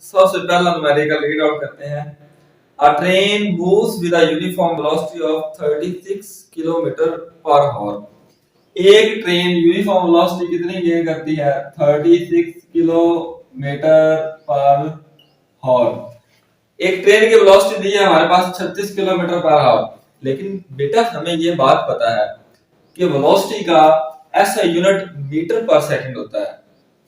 सबसे पहला numerical read out करते हैं। अ train moves with a uniform velocity of 36 kilometre per our. एक ट्रेन यूनिफॉर्म वेलोसिटी कितनी गेन करती है? 36 किलोमीटर पर आवर। एक ट्रेन की वेलोसिटी दी है हमारे पास 36 किलोमीटर पर आवर, लेकिन बेटा हमें ये बात पता है कि वेलोसिटी का ऐसा यूनिट मीटर पर सेकंड होता है।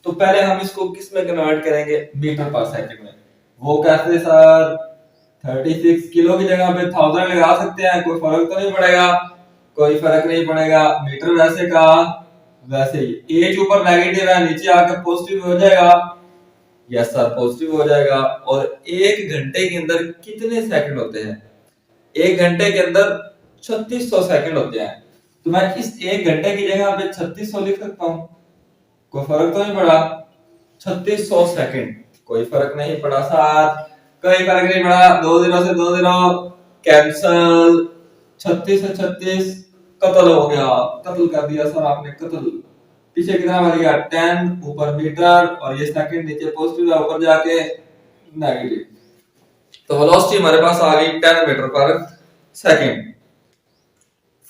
तो पहले हम इसको किस में कन्वर्ट करेंगे? मीटर पर सेकंड में। वो कैसे सर? 36 किलो की जगह पे 1000 लगा सकते हैं, कोई फर्क तो नहीं पड़ेगा? कोई फर्क नहीं पड़ेगा। मीटर वैसे का वैसे ही। एच ऊपर नेगेटिव है, नीचे आकर पॉजिटिव हो जाएगा। यस सर, पॉजिटिव हो जाएगा। और एक घंटे के अंदर कितने सेकंड होते हैं? एक घंटे के अंदर 3600 सेकंड होते हैं। तो मैं इस एक घंटे की जगह पे 3600 लिख सकता हूँ। कोई फर्क तो नहीं पड़ा? 3600 सेकंड, कोई फर्क नहीं पड़ा सर, कोई फर्क नहीं पड़ा। 2 दिनों से 2 दिनों कैंसल। 36 से 36 कत्ल हो गया, कत्ल कर दिया सर आपने, कत्ल। पीछे कितना बच गया? 10, ऊपर मीटर, और ये सेकंड नीचे पॉजिटिव है, ऊपर जाके नेगेटिव। तो वेलोसिटी हमारे पास आ गई 10 metre per second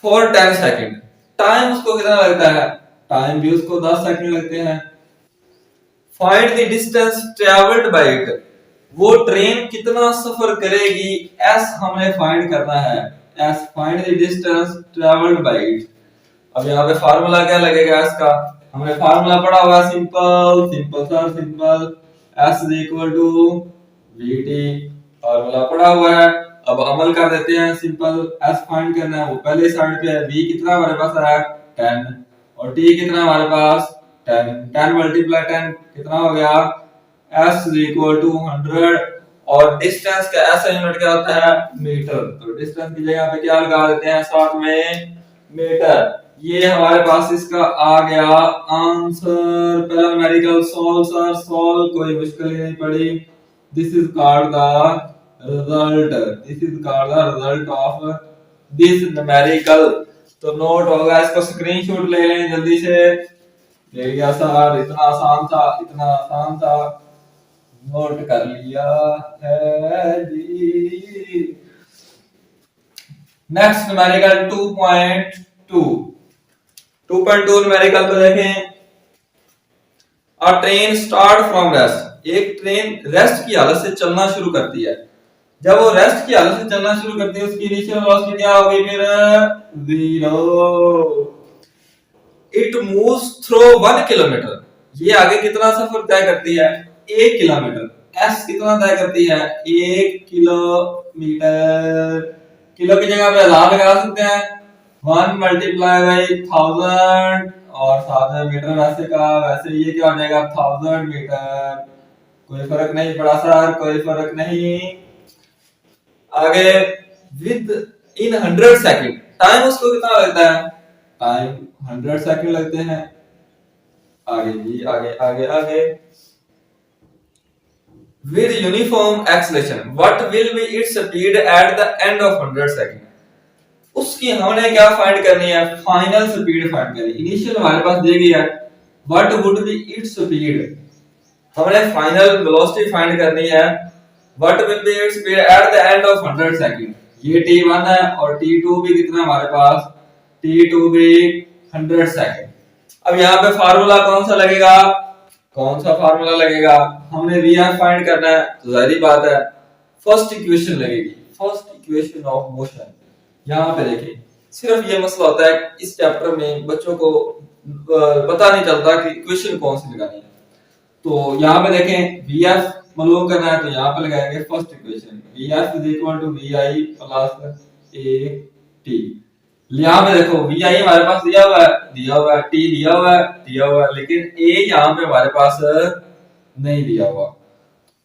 for 10 second. Time उसको कितना लगता है? टाइम भी उसको 10 सेकंड लगते हैं। Find the distance travelled bye it. वो ट्रेन कितना सफर करेगी, एस हमने फाइंड करना है। S, find the distance travelled bye it. अब यहाँ पे फार्मूला क्या लगेगा इसका? हमने फार्मूला पढ़ा हुआ है, simple simple sir, simple. S is equal to VT, formula पढ़ा हुआ है। अब अमल कर देते हैं, सिंपल। एस फाइंड करना है, वो पहले साइड पे है। वी कितना हमारे पास है? 10, और टी कितना हमारे पास? 10। 10 मल्टीप्लाई 10 कितना हो गया? S is equal to 100। और डिस्टेंस का ऐसा यूनिट क्या होता है? मीटर। तो डिस्टेंस की जगह पे क्या लगा देते हैं साथ में? मीटर। ये हमारे पास इसका आ गया आंसर। पहला न्यूमेरिकल सॉल्व सर, सॉल्व, कोई मुश्किल ही नहीं पड़ी। This is called the result, this is called the result of this numerical. तो नोट होगा, इसको स्क्रीनशॉट ले लें जल्दी से। ले लिया सर, इतना आसान था, इतना आसान था, नोट कर लिया है जी। Next numerical 2.2। 2.2 न्यूमेरिकल को देखें। अ ट्रेन स्टार्ट फ्रॉम रेस्ट। एक ट्रेन रेस्ट की हालत से चलना शुरू करती है। जब वो रेस्ट की हालत से चलना शुरू करती है, उसकी इनिशियल वेलोसिटी क्या होगी? फिर 0। It moves through 1 kilometre. ये आगे कितना सफर तय करती है? 1 किलोमीटर। एस कितना तय करती है? 1 किलोमीटर। किलो की जगह पे 1000 लगा सकते हैं। 1 मल्टीप्लाई बाई 1000, और साथ में मीटर वैसे का वैसे, ये क्या हो जाएगा? 1000 मीटर। कोई फर्क नहीं पड़ा सर, कोई फर्क नहीं। आगे विद इन 100 सेकंड। टाइम उसको कितना लगता है? टाइम 100 सेकंड लगते हैं। आगे जी, आगे आगे आगे। With uniform acceleration what will be its speed at the end of 100 second. उसकी हमने क्या फाइंड करनी है? फाइनल स्पीड फाइंड करनी। इनिशियल हमारे पास दी गई है, what would be it's speed. हमने फाइनल वेलोसिटी फाइंड करनी है, what will be its speed at the end of 100 second. ये t1 है, और t2 भी कितना हमारे पास? t2 भी 100 सेकंड। अब यहाँ पे फार्मूला कौन सा लगेगा? कौन सा फार्मूला लगेगा? हमने v फाइंड करना है, तो जाहिर बात है फर्स्ट इक्वेशन लगेगी, फर्स्ट इक्वेशन ऑफ मोशन। यहाँ पे देखिए, सिर्फ ये मसला होता है इस चैप्टर में बच्चों को पता नहीं चलता कि इक्वेशन कौन सी लगानी है। तो यहाँ पे देखें, vf मालूम करना है, तो यहाँ पे लगाएंगे first equation, vf is equal to vi plus at। यहाँ पे देखो vi हमारे पास दिया हुआ है, t दिया हुआ है, लेकिन a यहाँ पे हमारे पास नहीं दिया हुआ।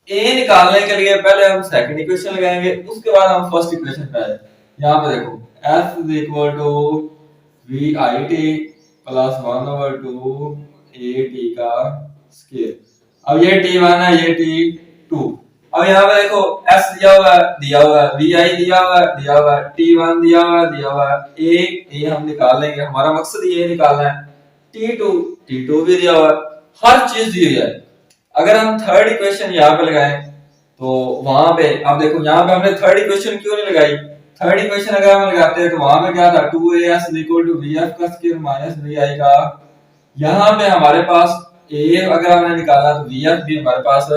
a निकालने के लिए पहले हम सेकंड इक्वेशन लगाएंगे, उसके बाद हम फर्स्ट इक्वेशन पे आए। यहाँ पे देखो f is equal to vit plus 1/2 at का स्क्वायर। अब ये t1 है, ये t2। अब यहाँ पे देखो s दिया हुआ है, vi दिया हुआ है, t1 दिया हुआ है, a हम निकाल लेंगे, हमारा मकसद ये निकालना है। t2 भी दिया हुआ है, हर चीज दी हुई है। अगर हम थर्ड इक्वेशन यहाँ पे लगाएं तो वहां पे आप देखो, यहाँ पे हमने थर्ड इक्वेशन क्यों नहीं लगाई? थर्ड इक्वेशन अगर हम लगाते हैं तो वहां पे क्या था, 2as इक्वल टू vf का स्क्वायर माइनस vi का। यहाँ पे हमारे पास a अगर हमने निकाला तो vf भी हमारे पास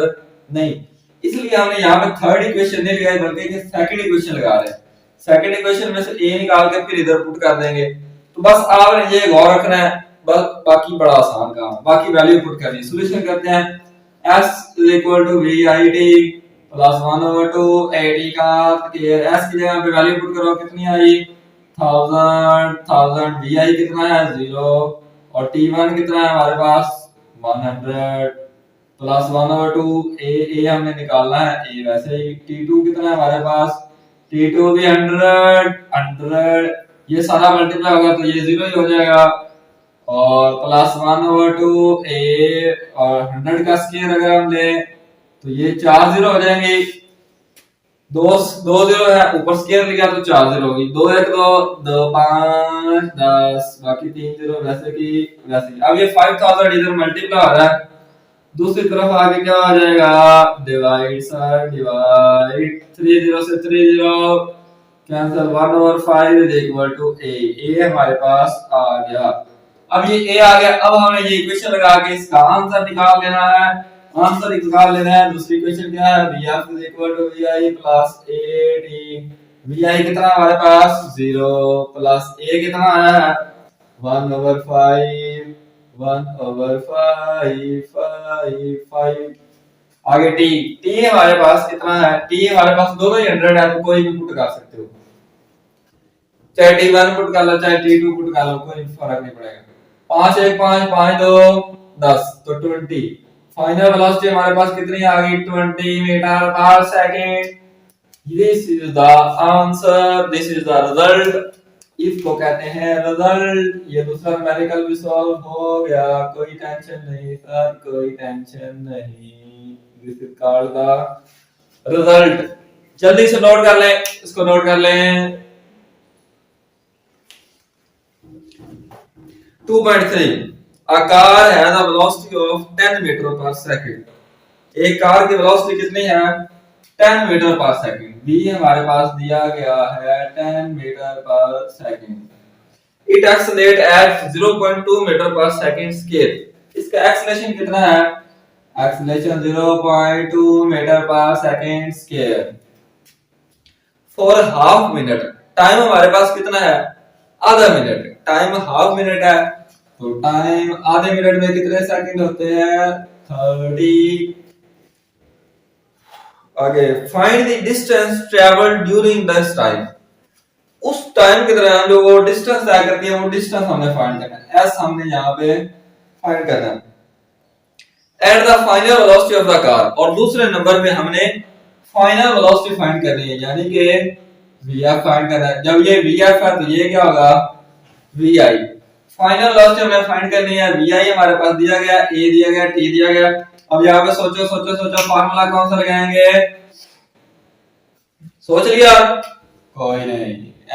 नहीं, इसलिए हमने यहाँ पे थर्ड इक्वेशन नहीं लगाई बल्कि सेकंड इक्वेशन लगा रहे हैं। सेकंड इक्वेशन में से a निकाल के फिर इधर पुट कर देंगे। तो बस आपने ये गौर रखना है, बस बाकी बड़ा आसान काम है, बाकी वैल्यू पुट करनी है। सॉल्यूशन करते हैं, s equal to vit plus 1/2 80 का स्क्वायर, s की जगह पे वैल्यू पुट करो, कितनी आई 1000 vi कितना है 0 और t1 कितना है हमारे पास 100 प्लस 1/2 a हमने निकालना है, a वैसे ही t2 कितना है हमारे पास, t2 भी 100 ये सारा मल्टीप्लाई होगा तो ये 0 ही हो जाएगा और प्लस 1/2 a और 100 का स्क्वायर अगर हम ले तो ये 4 0 हो जाएंगे। दो 0 है, ऊपर स्क्वायर लिया तो 4 0 होगी, 2 1 2 2 5 10 बाकी 3 0 वैसे की वैसे। अब ये 5000 इधर मल्टीप्लाई हो रहा है, दूसरी तरफ आगे क्या हो जाएगा, डिवाइड सर डिवाइड, 3 0 से 3 0 cancel, 1/5 is equal to a हमारे पास आ गया। अब ये a आ गया, अब हमें ये इक्वेशन लगा के इसका आंसर निकाल लेना है, आंसर निकाल लेना है। दूसरी इक्वेशन क्या है, vf is equal to vi plus at, vi कितना हमारे पास 0 प्लस a कितना आया है 1/5 5 आगे t हमारे पास कितना है, t हमारे पास दोनों ही 100 है तो कोई भी पुट कर सकते हो, चाहे t1 पुट कर लो चाहे t2 पुट कर लो, कोई फर्क नहीं पड़ेगा। 5 1 5 5 2 10 तो 20। फाइनल वेलोसिटी हमारे पास कितनी आ गई 20 metre per second. This is the answer, this is the result, इसको कहते हैं रिजल्ट। ये दूसरा न्यूमेरिकल भी सॉल्व हो गया, कोई टेंशन नहीं सर, कोई टेंशन नहीं, this is called the result. जल्दी से नोट कर लें, इसको नोट कर लें। 2.3 A car has a velocity of 10 metre per second. एक कार की वेलोसिटी कितनी है 10 मीटर पर सेकंड। v हमारे पास दिया गया है 10 metre per second. It accelerate at 0.2 metre per second scale. इसका एक्सेलरेशन कितना है, acceleration 0.2 metre per second scale for half minute. Time हमारे पास कितना है आधा मिनट, टाइम हाफ मिनट है तो टाइम आधे मिनट में कितने सेकंड होते हैं 30। आगे find the distance travelled during this time. उस टाइम के दौरान जो वो डिस्टेंस तय करती है वो डिस्टेंस हमने फाइंड करना है, एस हमने यहाँ पे फाइंड करना है। At the final velocity of the car, और दूसरे नंबर पे हमने फाइनल वेलोसिटी फाइंड करनी है, यानी कि vf फाइंड करना है। जब ये vf है तो ये क्या होगा vi। फाइनल वेलोसिटी हमें फाइंड करनी है, vi हमारे पास दिया गया, a दिया गया, t दिया गया। अब यहाँ पे सोचो सोचो सोचो फार्मूला कौन सा लगाएंगे, सोच लिया, कोई नहीं,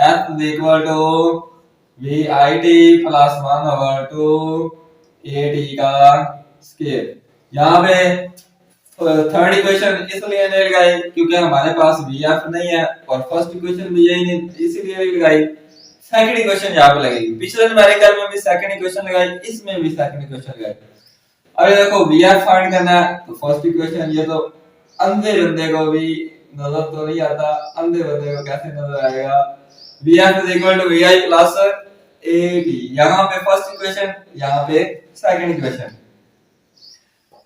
f is equal to vit plus 1/2 at का स्क्वायर। यहाँ पे थर्ड इक्वेशन इसलिए नहीं लगाई क्योंकि हमारे पास vf नहीं है और फर्स्ट इक्वेशन भी यही नहीं, इसीलिए नहीं लगाई। सेकंड इक्वेशन यहाँ पे लगेगी, पिछले न्यूमेरिकल में भी सेकंड इक्वेशन लगाई, इसमें भी सेकंड इक्वेशन लगाई। अरे देखो vf फाइंड करना है तो फर्स्ट इक्वेशन, ये तो अंधे बंदे को भी नजर तो नहीं आता, अंधे बंदे को कैसे नजर आएगा, vf is equal to vi plus at। यहाँ पे फर्स्ट इक्वेशन, यहाँ पे सेकंड इक्वेशन।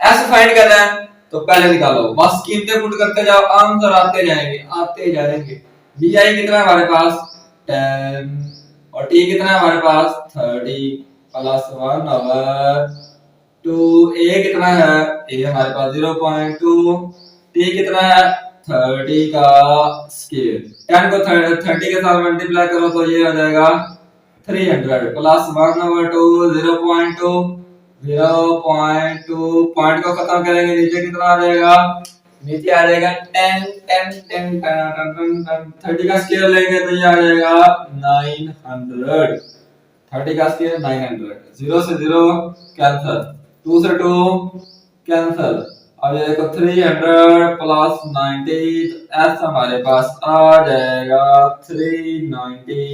s फाइंड करना है तो पहले निकालो, बस कीमतें पुट करते जाओ, आंसर आते जाएंगे आते जाएंगे। vi कितना है हमारे पास 10 और t कितना है हमारे पास 30 प्लस 1/2, a कितना है, a हमारे पास 0.2, t कितना है 30 का स्क्वायर। 10 को 30 के साथ मल्टीप्लाई करो तो ये आ जाएगा 300 प्लस 1/2 0.2 पॉइंट को खत्म करेंगे, नीचे कितना आ जाएगा, नीचे आ जाएगा 10 10 10 10 30 का स्क्वायर लेंगे तो ये आ जाएगा 900। 30 का स्क्वायर 900, 0 से 0 कैंसिल, 2 से 2 कैंसिल, अब ये देखो 300 प्लस 90, एस हमारे पास आ जाएगा 390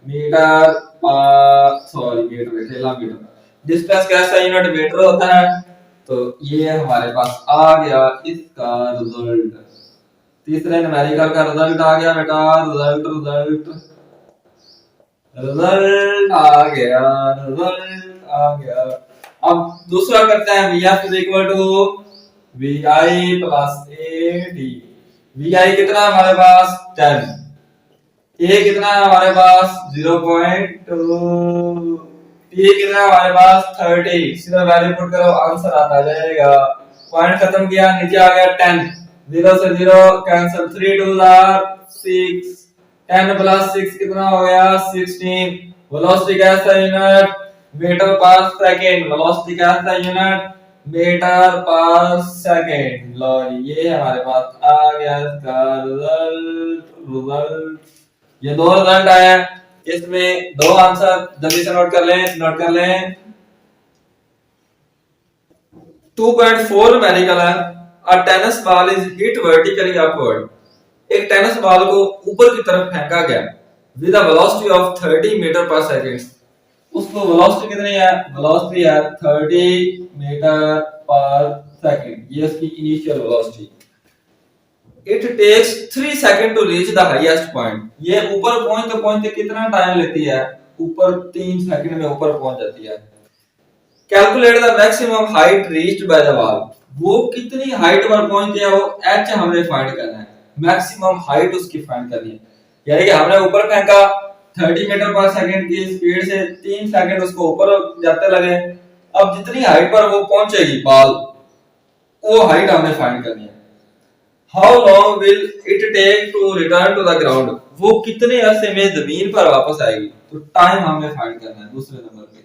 मीटर पर, सॉरी मीटर ठेला मीटर। डिस्टेंस कैसा यूनिट मीटर होता है, तो ये हमारे पास आ गया इसका रिजल्ट। तीसरे न्यूमेरिकल का रिजल्ट आ गया बेटा, रिजल्ट रिजल्ट रिजल्ट आ गया, रिजल्ट आ गया। अब दूसरा करते हैं, Vf is equal to Vi plus AD। Vi कितना है हमारे पास 10, A कितना है हमारे पास 0.2, T कितना है हमारे पास 30। सीधा वैल्यू पुट करो, आंसर आता जाएगा। पॉइंट खत्म किया, नीचे आ गया 10, 0 से 0 कैंसिल, 3 2 6, 10 प्लस 6 कितना हो गया 16। वेलोसिटी कैसा unit, metre per second. Velocity कैसा यूनिट, मीटर पर सेकंड। लो ये हमारे पास आ गया इसका रिजल्ट, रिजल्ट। ये दो रिजल्ट आए हैं, इसमें दो आंसर जल्दी से नोट कर लें, नोट कर लें। 2.4 न्यूमेरिकल है। A tennis ball is hit vertically upward। एक टेनिस बॉल को ऊपर की तरफ फेंका गया with a velocity of 30 metre per second. उसको वेलोसिटी कितनी है, वेलोसिटी है 30 मीटर पर सेकंड, ये इसकी initial velocity. It takes 3 second to reach the highest point. ये ऊपर पहुंचते पहुंचते कितना टाइम लेती है, ऊपर 3 सेकंड में ऊपर पहुंच जाती है। Calculate the maximum height reached by the ball. वो कितनी हाइट पर पहुंच गया, वो h हमने फाइंड करना है, मैक्सिमम हाइट उसकी फाइंड करनी है। यानी कि हमने ऊपर फेंका 30 मीटर पर सेकंड की स्पीड से, 3 सेकंड उसको ऊपर जाते लगे। अब जितनी हाइट पर वो पहुंचेगी बॉल, वो हाइट हमने फाइंड करनी है। How long will it take to return to the ground. वो कितने अरसे में जमीन पर वापस आएगी, तो टाइम हमने फाइंड करना है दूसरे नंबर पे।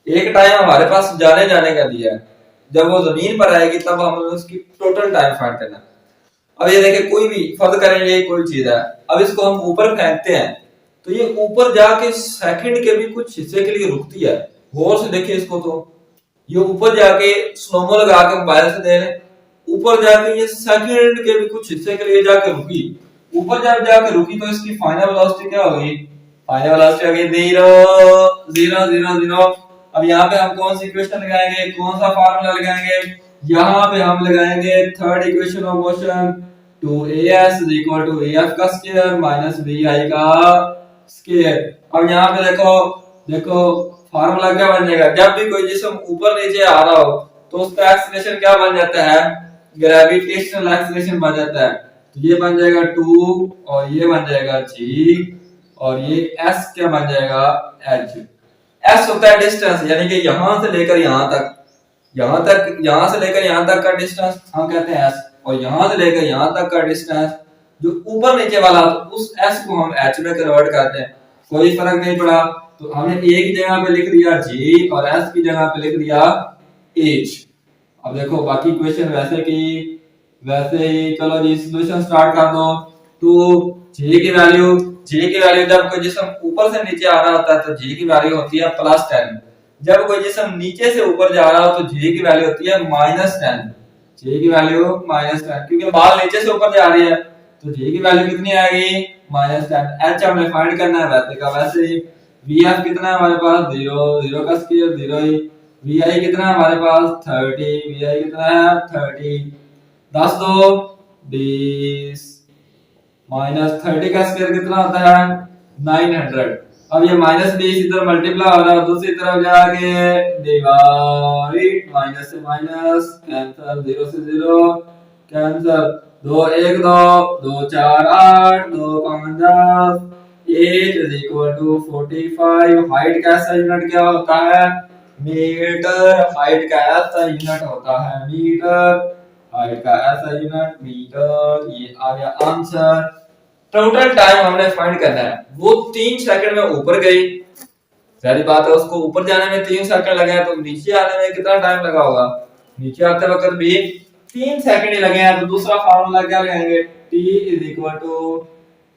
एक टाइम हमारे पास जाने जाने का दिया है, जब वो जमीन पर आएगी तब हमें उसकी टोटल टाइम फाइंड करना है। अब ये देखिए, कोई भी फर्ज करेंगे, कोई चीज है, अब इसको हम ऊपर फेंकते हैं तो ये ऊपर जाके सेकंड के भी कुछ हिस्से के लिए रुकती है। गौर से देखिए इसको, तो ये ऊपर जाके स्लोमो लगा के मोबाइल से दे रहे, ऊपर जाके ये सेकंड के भी कुछ हिस्से के लिए जाके रुकी। ऊपर जब जाके रुकी तो इसकी फाइनल वेलोसिटी क्या होगी, फाइनल वेलोसिटी आ गई 0 0 0 0। अब यहाँ पे हम कौन सी इक्वेशन लगाएंगे, कौन सा फार्मूला लगाएंगे, यहाँ पे हम लगाएंगे third equation of motion, 2as is equal to af का स्क्वायर माइनस bi का स्क्वायर। अब यहाँ पे देखो, देखो फार्मूला क्या बन जाएगा, जब भी कोई जिस्म ऊपर नीचे आ रहा हो तो उसका एक्सीलरेशन क्या बन जाता है, ग्रेविटेशनल एक्सीलरेशन बन जाता है। तो ये बन जाएगा 2 और ये बन जाएगा g और ये s क्या बन जाएगा h। s होता है डिस्टेंस, यानी कि यहां से लेकर यहां तक, यहां तक, यहां से लेकर यहां तक का डिस्टेंस हम कहते हैं s, और यहां से लेकर यहां तक का डिस्टेंस जो ऊपर नीचे वाला, तो उस s को हम h में कन्वर्ट करते हैं। कोई फर्क नहीं पड़ा, तो हमने a की जगह पे लिख दिया g और s की जगह पे लिख दिया h। अब देखो बाकी क्वेश्चन वैसे की वैसे ही, चलो जी सॉल्यूशन स्टार्ट कर दो। तो g की वैल्यू, जब कोई जिस्म ऊपर से नीचे आ रहा होता है तो g की वैल्यू होती है +10। जब कोई जिस्म नीचे से ऊपर जा रहा हो तो g की वैल्यू होती है -10। g की वैल्यू -10, क्योंकि बॉल नीचे से ऊपर जा रही है तो g की वैल्यू कितनी आएगी -10। h हमने फाइंड करना है वैसे का वैसे ही। vf कितना है हमारे पास 0 0 का स्क्वायर 0 ही। vi कितना है हमारे पास 30, vi कितना है 30, 10 2 20 -30 का स्क्वायर कितना होता है 900। अब ये -20 इधर मल्टीप्लाई हो रहा है, दूसरी तरफ जाके डिवाइड, माइनस से माइनस कैंसिल, 0 से 0 cancel, 2 1 2 2 4 8 2 5 10, h is equal to 45। Height का ऐसा यूनिट क्या होता है, मीटर। हाइट का ऐसा यूनिट होता है मीटर, हाइट का ऐसा यूनिट मीटर। ये आ गया आंसर। टोटल टाइम हमने फाइंड करना है, वो 3 सेकंड में ऊपर गई, सारी बात है, उसको ऊपर जाने में 3 सेकंड लगे हैं, तो नीचे आने में कितना टाइम लगा होगा, नीचे आते वक्त भी 3 सेकंड ही लगे हैं। तो दूसरा फार्मूला क्या लगाएंगे, t is equal to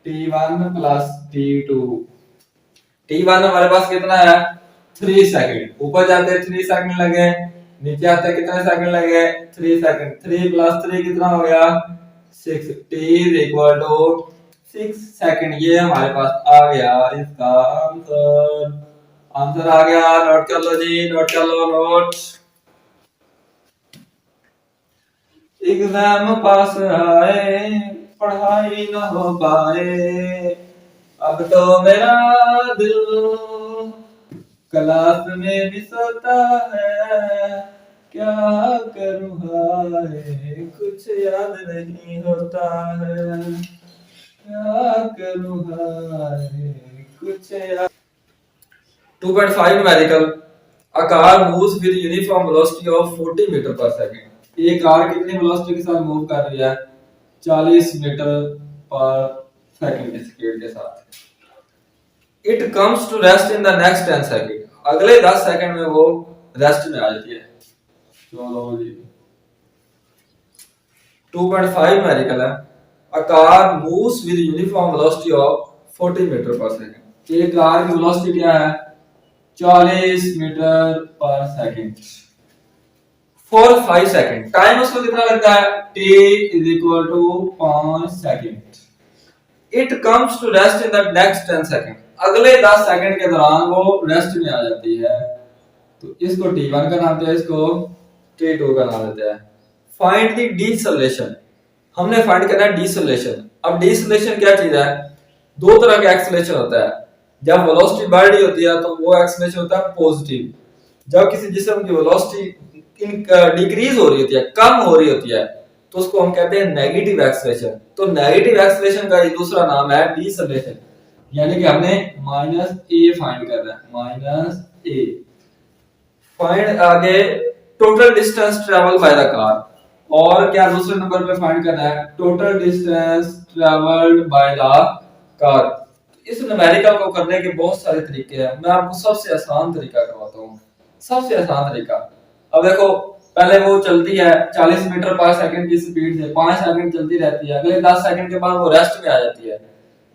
t1 plus t2। t1 हमारे पास कितना है 3 सेकंड, ऊपर जाते 3 सेकंड लगे, नीचे आते कितने सेकंड लगे 3 सेकंड 3 प्लस 3 कितना हो गया 6 t is equal to 6 second ये हमारे पास आ गया इसका आंसर आंसर आ गया नोट कर लो जी नोट कर लो नोट एग्जाम पास आए पढ़ाई न हो पाए अब तो मेरा दिल क्लास में भी सोता है क्या करूं हाय कुछ याद नहीं होता है क्या करूं हाय कुछ याद 2.5 numerical a car moves with uniform velocity of 40 metre per second ये कार कितनी वेलोसिटी के साथ मूव कर रही है 40 मीटर पर सेकंड की स्पीड के साथ it comes to rest in the next 10 second अगले 10 सेकंड में वो रेस्ट में आ जाती है चलो जी 2.5 न्यूमेरिकल है a car moves with uniform velocity of 40 metre per second ये कार की वेलोसिटी क्या है 40 metre per second for 5 second time उसको कितना लगता है t is equal to 5 second it comes to rest in the next 10 second अगले 10 second के दौरान वो रेस्ट में आ जाती है तो इसको t1 का नाम दिया इसको t2 का नाम देते हैं फाइंड द डिसेलेरेशन हमने फाइंड करना है डिसेलेरेशन अब डिसेलेरेशन क्या चीज है दो तरह का एक्सेलरेशन होता है जब वेलोसिटी बढ़ रही होती है तो वो एक्सेलरेशन होता है पॉजिटिव जब किसी जिस्म की वेलोसिटी डिक्रीज हो रही होती है कम हो रही होती है तो उसको हम कहते हैं नेगेटिव एक्सेलरेशन तो नेगेटिव एक्सेलरेशन का दूसरा नाम है डिसेलेरेशन यानी कि हमने -a फाइंड करना है -a फाइंड आगे total distance travel by the car और क्या दूसरे नंबर पे फाइंड करना है total distance travelled by the car इस न्यूमेरिकल को करने के बहुत सारे तरीके हैं मैं आपको सबसे आसान तरीका करवाता हूँ सबसे आसान तरीका अब देखो पहले वो चलती है 40 मीटर पर सेकंड की स्पीड से 5 सेकंड चलती रहती है अगले 10 सेकंड के बाद वो रेस्ट में आ जाती है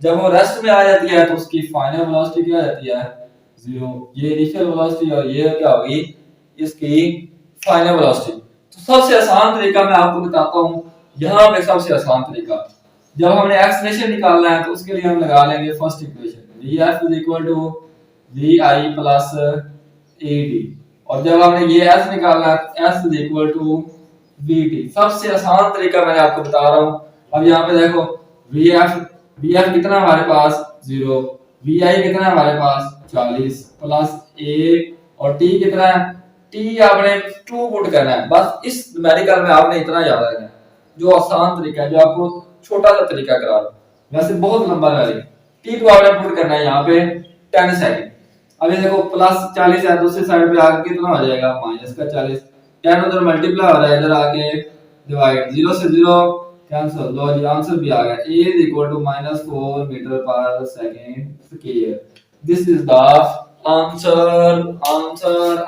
जब वो रेस्ट में आ जाती है तो उसकी फाइनल वेलोसिटी क्या आ जाती है 0 ये इनिशियल वेलोसिटी और ये क्या होगी इसकी फाइनल वेलोसिटी तो सबसे आसान तरीका मैं आपको बताता हूँ यहाँ पे सबसे आसान तरीका जब हमने एक्सेलरेशन निकालना है तो उसके लिए हम लगा लेंगे first equation vf is equal to vi plus ad और जब हमने ये s निकालना है s is equal to vt सबसे आसान तरीका मैंने आपको बता रहा हूँ अब यहाँ पे देखो vf कितना हमारे पास 0 vi कितना है हमारे पास 40 प्लस a और t कितना है t आपने 2 पुट करना है बस इस न्यूमेरिकल में आपने इतना याद रखना है जो आसान तरीका है जो आपको छोटा सा तरीका करा रहा हूं वैसे बहुत लंबा न्यूमेरिकल t को आपने पुट करना है यहाँ पे 10 सेकंड अब ये देखो प्लस 40 है दूसरी साइड पे आके कितना हो जाएगा माइनस का 40 10 उधर मल्टीप्लाई हो रहा है इधर आके डिवाइड 0 से 0 कैंसिल लो जी आंसर भी आ गया a is equal to -4 metre per second square this is the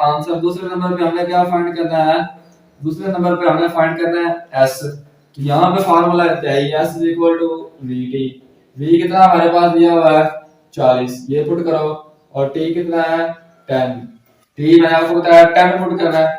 answer दूसरे नंबर पे हमने क्या फाइंड करना है दूसरे नंबर पे हमने फाइंड करना है s तो यहाँ पे फार्मूला है s is equal to vt v कितना हमारे पास दिया हुआ है 40 ये पुट करो और t कितना है 10 t मैंने आपको बताया 10 पुट करना है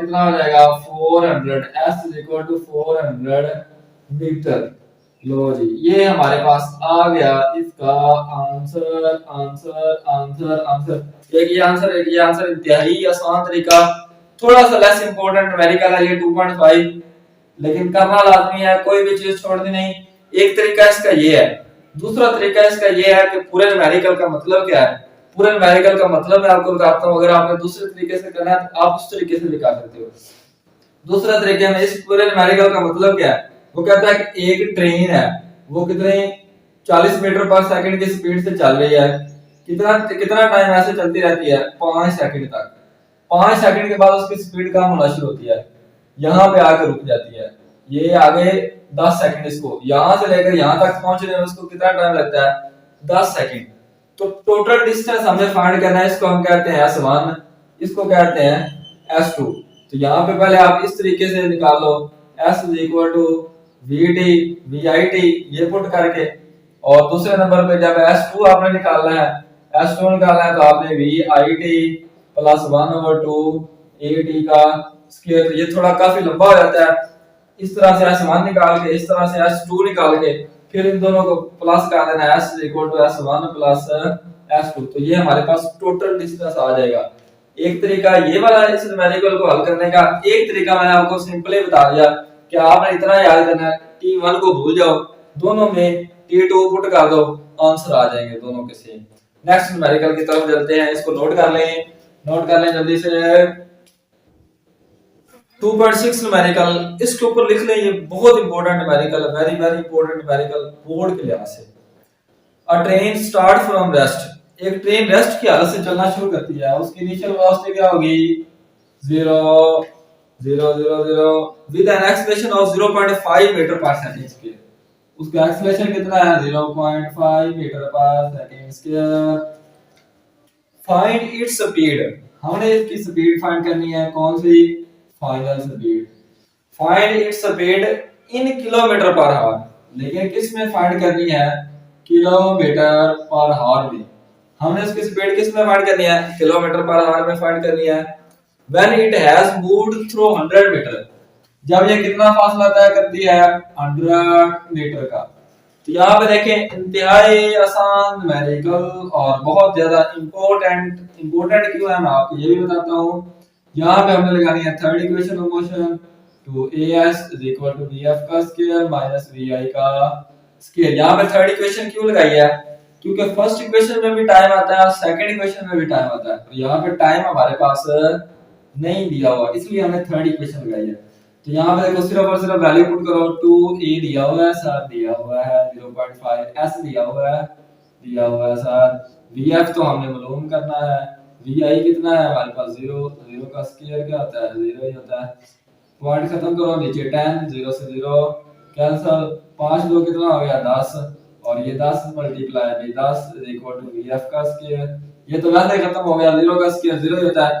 कितना हो जाएगा 400 s is equal to 400 metre लो जी ये हमारे पास आ गया इसका आंसर आंसर आंसर आंसर एक ये आंसर इंतहाई आसान तरीका थोड़ा सा लेस इंपॉर्टेंट न्यूमेरिकल है ये 2.5 लेकिन करना लाजमी है कोई भी चीज छोड़नी नहीं एक तरीका इसका ये है दूसरा तरीका इसका ये है कि पूरे न्यूमेरिकल का मतलब क्या है पूरे न्यूमेरिकल का मतलब मैं आपको बताता हूँ अगर आपने दूसरे तरीके से करना है तो आप उस तरीके से भी कर सकते हो दूसरा तरीके में इस पूरे न्यूमेरिकल का मतलब क्या है वो कहता है कि एक ट्रेन है वो कितने 40 मीटर पर सेकंड की स्पीड से चल रही है कितना कितना टाइम ऐसे चलती रहती है 5 सेकंड तक 5 सेकंड के बाद उसकी स्पीड कम होना शुरू होती है यहाँ पे आकर रुक जाती है ये आगे 10 सेकंड इसको यहाँ से लेकर यहाँ तक पहुंचने में उसको कितना टाइम लगता है 10 सेकंड तो टोटल डिस्टेंस हमें फाइंड करना है इसको हम कहते हैं s1 इसको कहते हैं s2 तो यहाँ पे पहले आप इस तरीके से निकाल लो s is equal to vt vit ये पुट करके और दूसरे नंबर पे जब s2 आपने निकालना है तो आपने vit प्लस 1/2 ए टी का स्क्वायर। तो ये थोड़ा काफी लंबा हो जाता है। इस तरह से S1 निकाल के, इस तरह से S2 निकाल के, फिर इन दोनों को प्लस कर देना, S equal to S1 plus S2। तो ये हमारे पास टोटल डिस्टेंस आ जाएगा। एक तरीका ये वाला इस न्यूमेरिकल को हल करने का। एक तरीका मैंने आपको सिंपली बता दिया कि आपने इतना याद करना है, T1 को भूल जाओ, दोनों में T2 पुट कर दो, आंसर आ जाएंगे दोनों के सेम। नेक्स्ट न्यूमेरिकल की तरफ चलते हैं, इसको नोट कर लें जल्दी से। 2.6 न्यूमेरिकल, इसके ऊपर लिख लें, ये बहुत इंपॉर्टेंट न्यूमेरिकल है, very very important numerical board के लिहाज से। अ ट्रेन स्टार्ट फ्रॉम रेस्ट, एक ट्रेन रेस्ट की हालत से चलना शुरू करती है, उसकी इनिशियल वेलोसिटी क्या होगी 0 0 0 0 with an acceleration of 0.5 metre per second square. उसका एक्सेलरेशन कितना है 0.5 metre per second square. Find its speed, हमने इसकी स्पीड फाइंड करनी है, कौन सी final speed. Find its speed in kilometre per hour, लेकिन किस में फाइंड करनी है किलोमीटर पर आवर में। हमने इसकी स्पीड किस में फाइंड करनी है किलोमीटर पर आवर में फाइंड करनी है। When it has moved through 100 metre, जब ये कितना फासला तय करती है 100 मीटर का। तो यहाँ पे देखें इंतहाई आसान न्यूमेरिकल और बहुत ज्यादा इंपॉर्टेंट क्यों है मैं आपको ये भी बताता हूँ। यहाँ पे हमने लगानी है थर्ड इक्वेशन ऑफ मोशन, तो as is equal to vf का स्क्वायर माइनस vi का स्क्वायर। यहाँ पे थर्ड इक्वेशन क्यों लगाई है, क्योंकि फर्स्ट इक्वेशन में भी टाइम आता है और सेकंड इक्वेशन में भी टाइम आता है। तो यहाँ पे टाइम हमारे पास नहीं दिया हुआ, इसलिए हमने थर्ड इक्वेशन लगाई है। तो यहाँ पे देखो सिर्फ और सिर्फ वैल्यू पुट करो, 2a दिया हुआ है, सर दिया हुआ है 0.5, s दिया हुआ है सर, vf तो हमने मालूम करना है, vi कितना है हमारे पास 0 का स्क्वायर क्या होता है 0 ही होता है। पॉइंट खत्म करो, नीचे 10 0 से 0 कैंसिल, 5 2 कितना हो गया 10, और ये 10 multiply by 10 equal to vf का स्क्वायर। ये तो वैसे ही खत्म हो गया, 0 का स्क्वायर 0 ही होता है,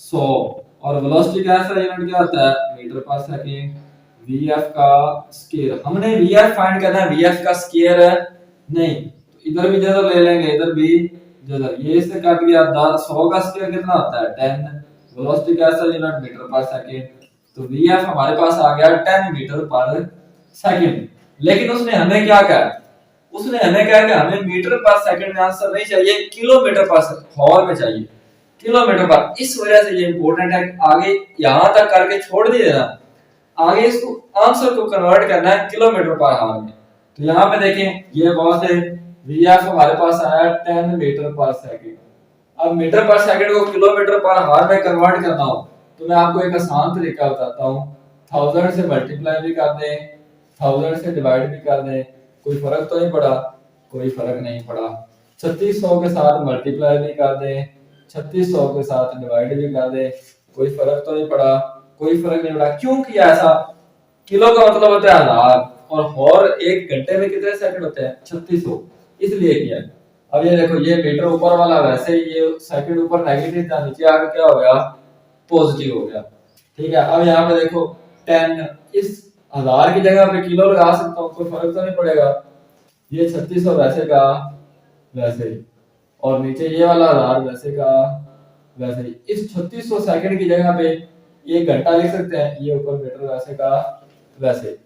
100, और वेलोसिटी का ऐसा यूनिट क्या होता है मीटर पर सेकंड। vf का स्क्वायर, हमने vf फाइंड करना है, vf का स्क्वायर नहीं। तो इधर भी जगह ले लेंगे, इधर भी जगह, ये इससे काट गया 100 का स्क्वायर कितना होता है 10, वेलोसिटी का ऐसा यूनिट मीटर पर सेकंड। तो vf हमारे पास आ गया 10 मीटर पर सेकंड। लेकिन उसने हमें क्या कहा, उसने हमें कहा कि हमें मीटर पर सेकंड में आंसर नहीं चाहिए, किलोमीटर पर हॉर में चाहिए, किलोमीटर पर। इस वजह से ये इंपॉर्टेंट है, आगे यहां तक करके छोड़ नहीं देना, आगे इसको आंसर को कन्वर्ट करना है किलोमीटर पर आवर में। तो यहाँ पे देखें ये बहुत है, vf हमारे पास आया 10 मीटर पर सेकंड। अब मीटर पर सेकंड को किलोमीटर पर आवर में कन्वर्ट करना हो तो मैं आपको एक आसान तरीका बताता हूँ। 1000 से मल्टीप्लाई भी कर दें, 1000 से डिवाइड भी कर दें, कोई फर्क तो नहीं पड़ा, कोई फर्क नहीं पड़ा। 3600 के साथ मल्टीप्लाई भी कर दें, 3600 के साथ डिवाइड भी कर दे, कोई फर्क तो नहीं पड़ा, कोई फर्क नहीं पड़ा। क्यों किया ऐसा, किलो का मतलब होता है 1000 और हॉर एक घंटे में कितने सेकंड होते हैं 3600, इसलिए किया। अब ये देखो ये मीटर ऊपर वाला वैसे ही ये सेकंड ऊपर नेगेटिव था, नीचे आके क्या हो गया पॉजिटिव हो गया, ठीक है। अब यहाँ पे देखो 10, इस 1000 की जगह पे किलो लगा सकता हूँ, कोई फर्क तो नहीं पड़ेगा। ये 3600 वैसे का वैसे ही, और नीचे ये वाला 1000 वैसे का वैसे ही। इस 3600 सेकंड की जगह पे ये घंटा लिख सकते हैं, ये ऊपर मीटर वैसे का वैसे।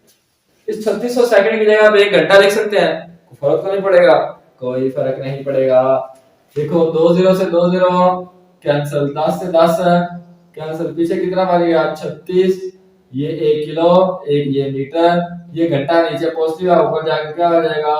इस 3600 सेकंड की जगह पे एक घंटा लिख सकते हैं, फर्क तो नहीं पड़ेगा, कोई फर्क नहीं पड़ेगा। देखो 20 से 20 कैंसिल, 10 से 10 कैंसिल, पीछे कितना बचेगा 36, ये 1 किलो, एक ये मीटर, ये घंटा नीचे पॉजिटिव है, ऊपर जाकर क्या हो जाएगा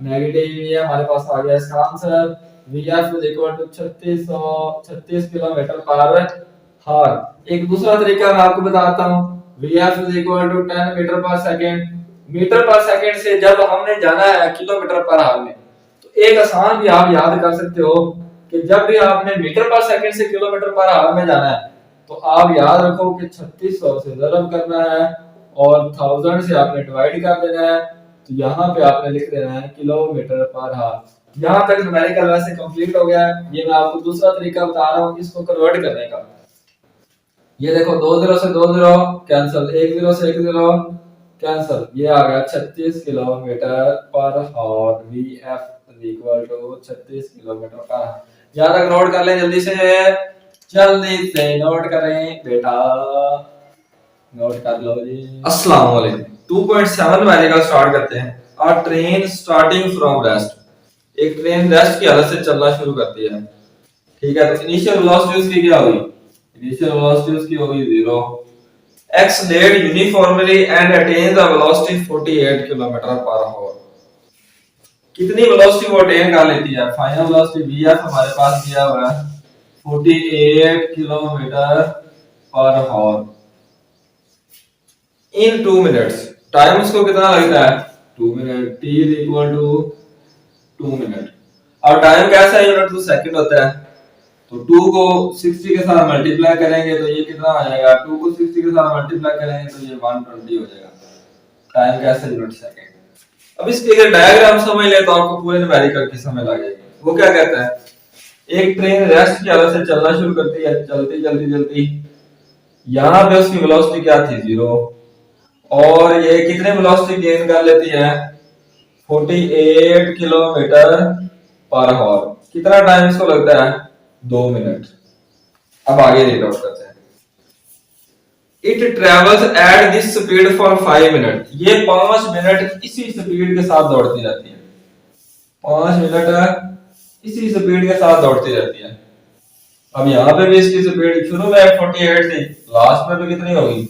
नेगेटिव। ये हमारे पास आ गया इसका answer, vf is equal to 36 kilometre per our. एक दूसरा तरीका मैं आपको बताता हूँ, vf is equal to 10 metre per second. Metre per second से जब हमने जाना है किलोमीटर पर आवर में, तो एक आसान भी आप याद कर सकते हो कि जब भी आपने मीटर पर सेकंड से किलोमीटर पर आवर में जाना है तो आप याद रखो कि 3600 से ज़रब करना है और 1000 से आपने डिवाइड कर देना है, तो यहाँ पे आपने लिख देना है किलोमीटर पर आवर। यहाँ तक न्यूमेरिकल वैसे कंप्लीट हो गया है। ये मैं आपको दूसरा तरीका बता रहा हूँ इसको कन्वर्ट करने का। ये देखो 20 से 20 कैंसिल, 10 से 10 कैंसिल, ये आ गया 36 kilometre per hour, vf equal to 36 kilometre per hour. यहाँ तक नोट कर लें जल्दी से। जल्दी से नोट करें बेटा, नोट कर लो जी। अस्सलाम वालेकुम। 2.7 वाले का स्टार्ट करते हैं। अ ट्रेन स्टार्टिंग फ्रॉम रेस्ट, एक ट्रेन रेस्ट की हालत से चलना शुरू करती है, ठीक है। तो इनिशियल वेलोसिटी उसकी क्या हुई, इनिशियल वेलोसिटी उसकी होगी 0। Accelerate uniformly and attain the velocity 48 kilometre per hour. कितनी वेलोसिटी वो अटेन कर लेती है, फाइनल वेलोसिटी वीएफ हमारे पास दिया हुआ है 48 kilometre per our in 2 minutes. Time उसको कितना लगता है, 2 minute. t is equal to 2 minute. और टाइम कैसा यूनिट तो सेकंड होता है, तो 2 को 60 के साथ मल्टीप्लाई करेंगे तो ये कितना आ जाएगा, 2 को 60 के साथ मल्टीप्लाई करेंगे तो ये 120 हो जाएगा। टाइम कैसा यूनिट सेकंड। अब इसके अगर डायग्राम समझ ले तो आपको पूरे न्यूमेरिकल की समझ आ जाएगी। वो क्या कहता है, एक ट्रेन रेस्ट की हालत से चलना शुरू करती है, चलती चलती चलती, यहाँ पे उसकी वेलोसिटी क्या थी 0, और ये कितने वेलोसिटी गेन कर लेती है 48 किलोमीटर पर आवर। कितना टाइम इसको लगता है, 2 मिनट। अब आगे रीड आउट करते हैं। It travels at this speed for 5 minute, ये 5 मिनट इसी स्पीड के साथ दौड़ती रहती है, 5 मिनट इसी स्पीड के साथ दौड़ती रहती है। अब यहाँ पे भी इसकी स्पीड शुरू में 48 थी, लास्ट में भी कितनी होगी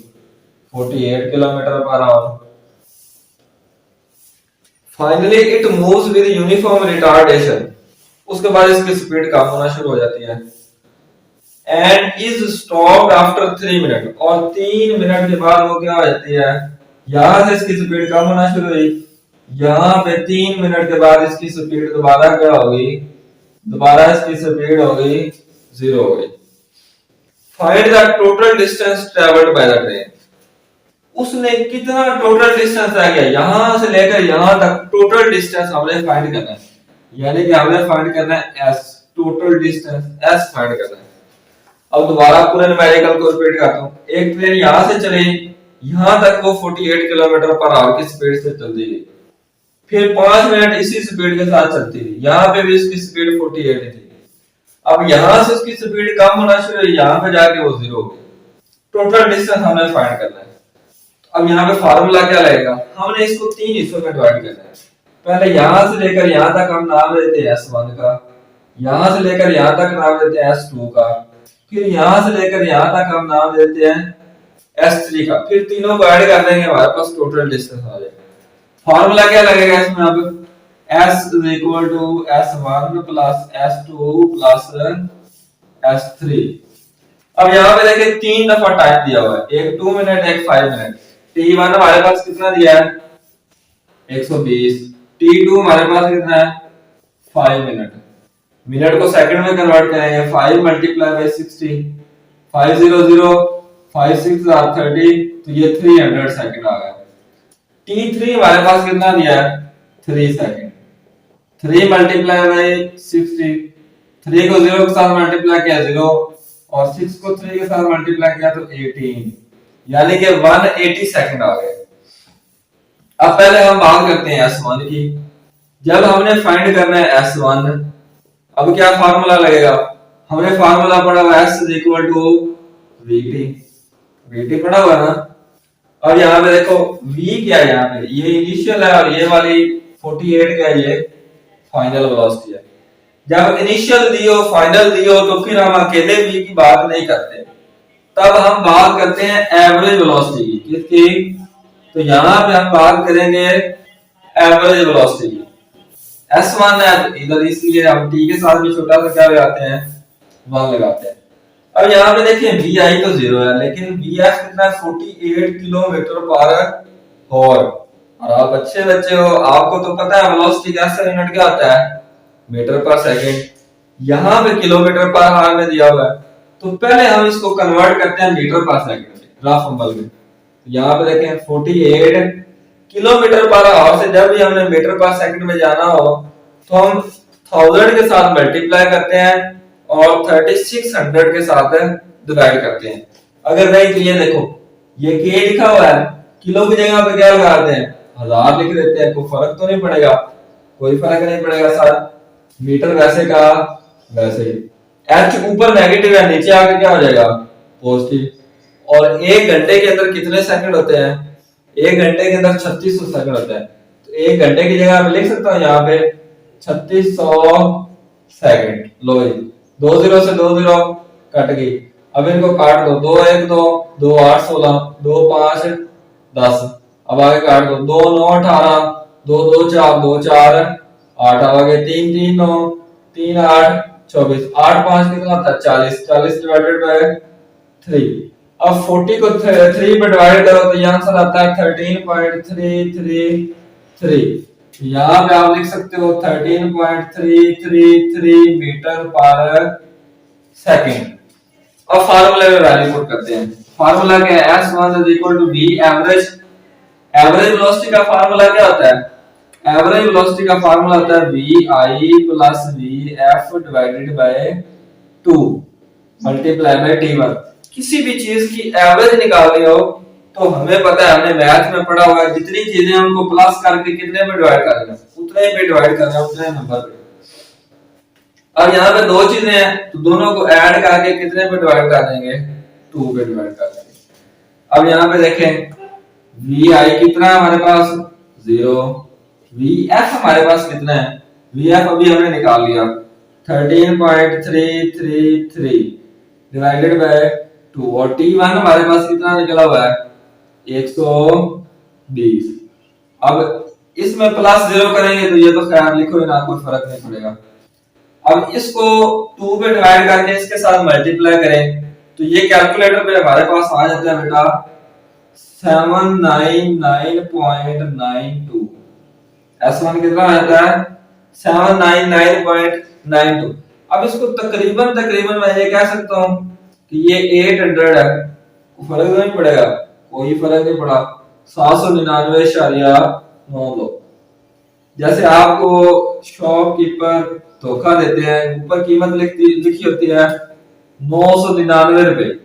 48 kilometre per our. Finally it moves with uniform retardation, उसके बाद इसकी स्पीड कम होना शुरू हो जाती है। And is stopped after 3 minute, और 3 मिनट के बाद वो क्या हो जाती है, यहां से इसकी स्पीड कम होना शुरू हुई, यहाँ पे 3 मिनट के बाद इसकी स्पीड दोबारा क्या होगी, दोबारा इसकी स्पीड होगी 0 हो गई। Find the total distance travelled by the train, उसने कितना टोटल डिस्टेंस आ गया, यहां से लेकर यहां तक टोटल डिस्टेंस हमने फाइंड करना है, यानी कि हमने फाइंड करना है s, total distance s find करना है। अब दोबारा पूरे न्यूमेरिकल को रिपीट करता हूं। एक ट्रेन यहां से चली, यहां तक वो 48 किलोमीटर पर आवर की स्पीड से चलती गई, फिर 5 मिनट इसी स्पीड के साथ चलती रही, यहां पे भी इसकी स्पीड 48 थी। अब यहां से उसकी स्पीड कम होना शुरू हुई, यहां पे जाके वो 0 हो गई। टोटल डिस्टेंस हमने फाइंड करना है। अब यहाँ पे फार्मूला क्या लगेगा, हमने इसको 3 हिस्सों में डिवाइड करना है। पहले यहां से लेकर यहां तक हम नाम देते हैं S1 का, यहां से लेकर यहां तक नाम देते हैं S2 का, फिर यहां से लेकर यहां तक हम नाम देते हैं S3 का, फिर तीनों को ऐड कर देंगे, हमारे पास टोटल डिस्टेंस आ जाएगा। फार्मूला क्या लगेगा इसमें, अब S is equal to S1 plus S2 plus S3। अब यहाँ पे देखिए 3 दफा टाइम दिया हुआ है, एक 2 मिनट एक 5 मिनट। T1 हमारे पास कितना दिया है 120, T2 हमारे पास कितना है 5 मिनट। मिनट को सेकंड में कन्वर्ट करेंगे, 5 मल्टीप्लाई बाय 60, 500 5 6 are 30, तो ये 300 सेकंड आ गया। T3 हमारे पास कितना दिया है 3 सेकंड, 3 मल्टीप्लाई बाय 60, 3 को 0 के साथ मल्टीप्लाई किया 0, और 6 को 3 के साथ मल्टीप्लाई किया तो 18, यानी कि 180 सेकंड आ गए। अब पहले हम बात करते हैं S1 की। जब हमने फाइंड करना है S1, अब क्या फार्मूला लगेगा, हमने फार्मूला पढ़ा हुआ S is equal to VT, VT पढ़ा हुआ ना। अब यहाँ पे देखो V क्या है, यहाँ पे ये इनिशियल है और ये वाली 48 क्या है, ये फाइनल वेलोसिटी है। जब इनिशियल दियो फाइनल दियो तो फिर हम अकेले V की बात नहीं करते, तब हम बात करते हैं एवरेज वेलोसिटी की। किसकी, तो यहाँ पे हम बात करेंगे एवरेज वेलोसिटी की। S1 है तो इधर इसलिए हम t के साथ भी छोटा सा क्या लगाते हैं 1 लगाते हैं। अब यहाँ पे देखिए vi तो 0 है, लेकिन vf कितना है 48 किलोमीटर पर आवर। और आप अच्छे बच्चे हो, आपको तो पता है वेलोसिटी का यूनिट क्या होता है मीटर पर सेकंड, यहाँ पे किलोमीटर पर आवर में दिया हुआ है, तो पहले हम इसको कन्वर्ट करते हैं मीटर पर सेकंड में, रफ अम्बल में। यहाँ पे देखें 48 किलोमीटर पर आवर से जब भी हमने मीटर पर सेकंड में जाना हो तो हम 1000 के साथ मल्टीप्लाई करते हैं और 3600 के साथ डिवाइड करते हैं। अगर नहीं तो ये देखो ये के लिखा हुआ है, किलो की जगह पे क्या लगाते हैं 1000 लिख देते हैं, कोई फर्क तो नहीं पड़ेगा, कोई फर्क नहीं पड़ेगा सर, मीटर वैसे का वैसे ही। एच ऊपर नेगेटिव है, नीचे आके क्या हो जाएगा पॉजिटिव। और एक घंटे के अंदर कितने सेकंड होते हैं? एक घंटे के अंदर 3600 सेकंड होता है। तो एक घंटे की जगह मैं लिख सकता हूँ यहाँ पे 3600 सेकंड। लो जी, 20 से 20 कट गई। अब इनको काट दो, 2 1 2 2 8 16 2 5 10। अब आगे काट दो, 2 9 18 2 2 4 2 4 8 आगे 3 3 9 3 8 24 8 5 कितना होता है 40 40 डिवाइडेड बाय 3। अब 40 को 3 पे डिवाइड करो तो ये आंसर आता है 13.333। यहाँ पे आप लिख सकते हो 13.333 मीटर पर सेकंड। अब फार्मूला में वैल्यू पुट करते हैं। फार्मूला क्या है? S1 is equal to V average. Average velocity का फार्मूला क्या होता है? एवरेज वेलोसिटी का फार्मूला होता है VI plus VF divided by 2 multiply by T1। किसी भी चीज की एवरेज निकालनी हो तो हमें पता है, हमने मैथ में पढ़ा हुआ है, जितनी चीजें उनको प्लस करके कितने में डिवाइड करना है, उतने पे डिवाइड करना है, उतने नंबर पे। अब यहाँ पे दो चीजें हैं तो दोनों को ऐड करके कितने पे डिवाइड कर देंगे? 2 पे डिवाइड कर देंगे। अब यहाँ पे देखें VI कितना है हमारे पास? 0। VF हमारे पास कितना है? VF अभी हमने निकाल लिया 13.333 डिवाइडेड बाय 2 और T1 हमारे पास कितना निकला हुआ है? 120। अब इसमें प्लस 0 करेंगे तो ये तो खैर लिखो ना, कोई फर्क नहीं पड़ेगा। अब इसको 2 पे डिवाइड करके इसके साथ मल्टीप्लाई करें तो ये कैलकुलेटर पे हमारे पास आ जाता है बेटा 799.92। S1 कितना आता है? 799.92। अब इसको तकरीबन मैं ये कह सकता हूँ कि ये 800 है। फर्क नहीं पड़ेगा, कोई फर्क नहीं पड़ा। 799.92। जैसे आपको शॉपकीपर धोखा देते हैं, ऊपर कीमत लिखी होती है 999 रुपए,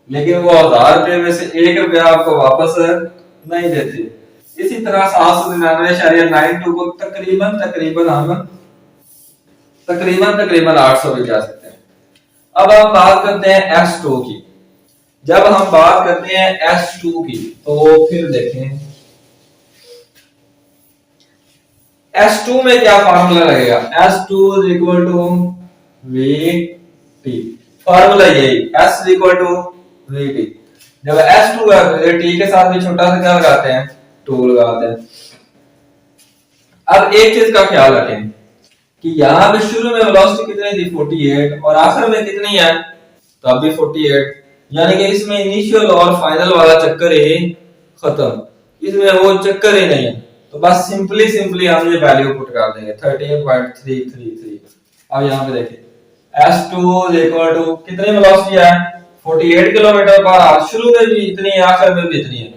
लेकिन वो 1000 रुपए में से 1 रुपया आपको वापस नहीं देते। इसी तरह 799.92 को तकरीबन हम 800 भी कह सकते हैं। अब हम बात करते हैं S2 की। जब हम बात करते हैं S2 की तो फिर देखें S2 में क्या फार्मूला लगेगा? S2 is equal to VT। Formula यही S is equal to VT। जब S2 है तो T के साथ भी छोटा सा क्या लगाते हैं? 2 लगाते हैं। अब एक चीज का ख्याल रखें कि यहाँ पे शुरू में वेलोसिटी कितनी थी? 48 और आखिर में कितनी है? तो अभी 48, यानी कि इसमें इनिशियल और फाइनल वाला चक्कर ही खत्म, इसमें वो चक्कर ही नहीं है। तो बस सिंपली हम ये वैल्यू पुट कर देंगे 13.333। अब यहाँ पे देखिए S2 कितनी वेलोसिटी है? 48 किलोमीटर पर आवर। शुरू में भी इतनी है, आखिर में भी इतनी है।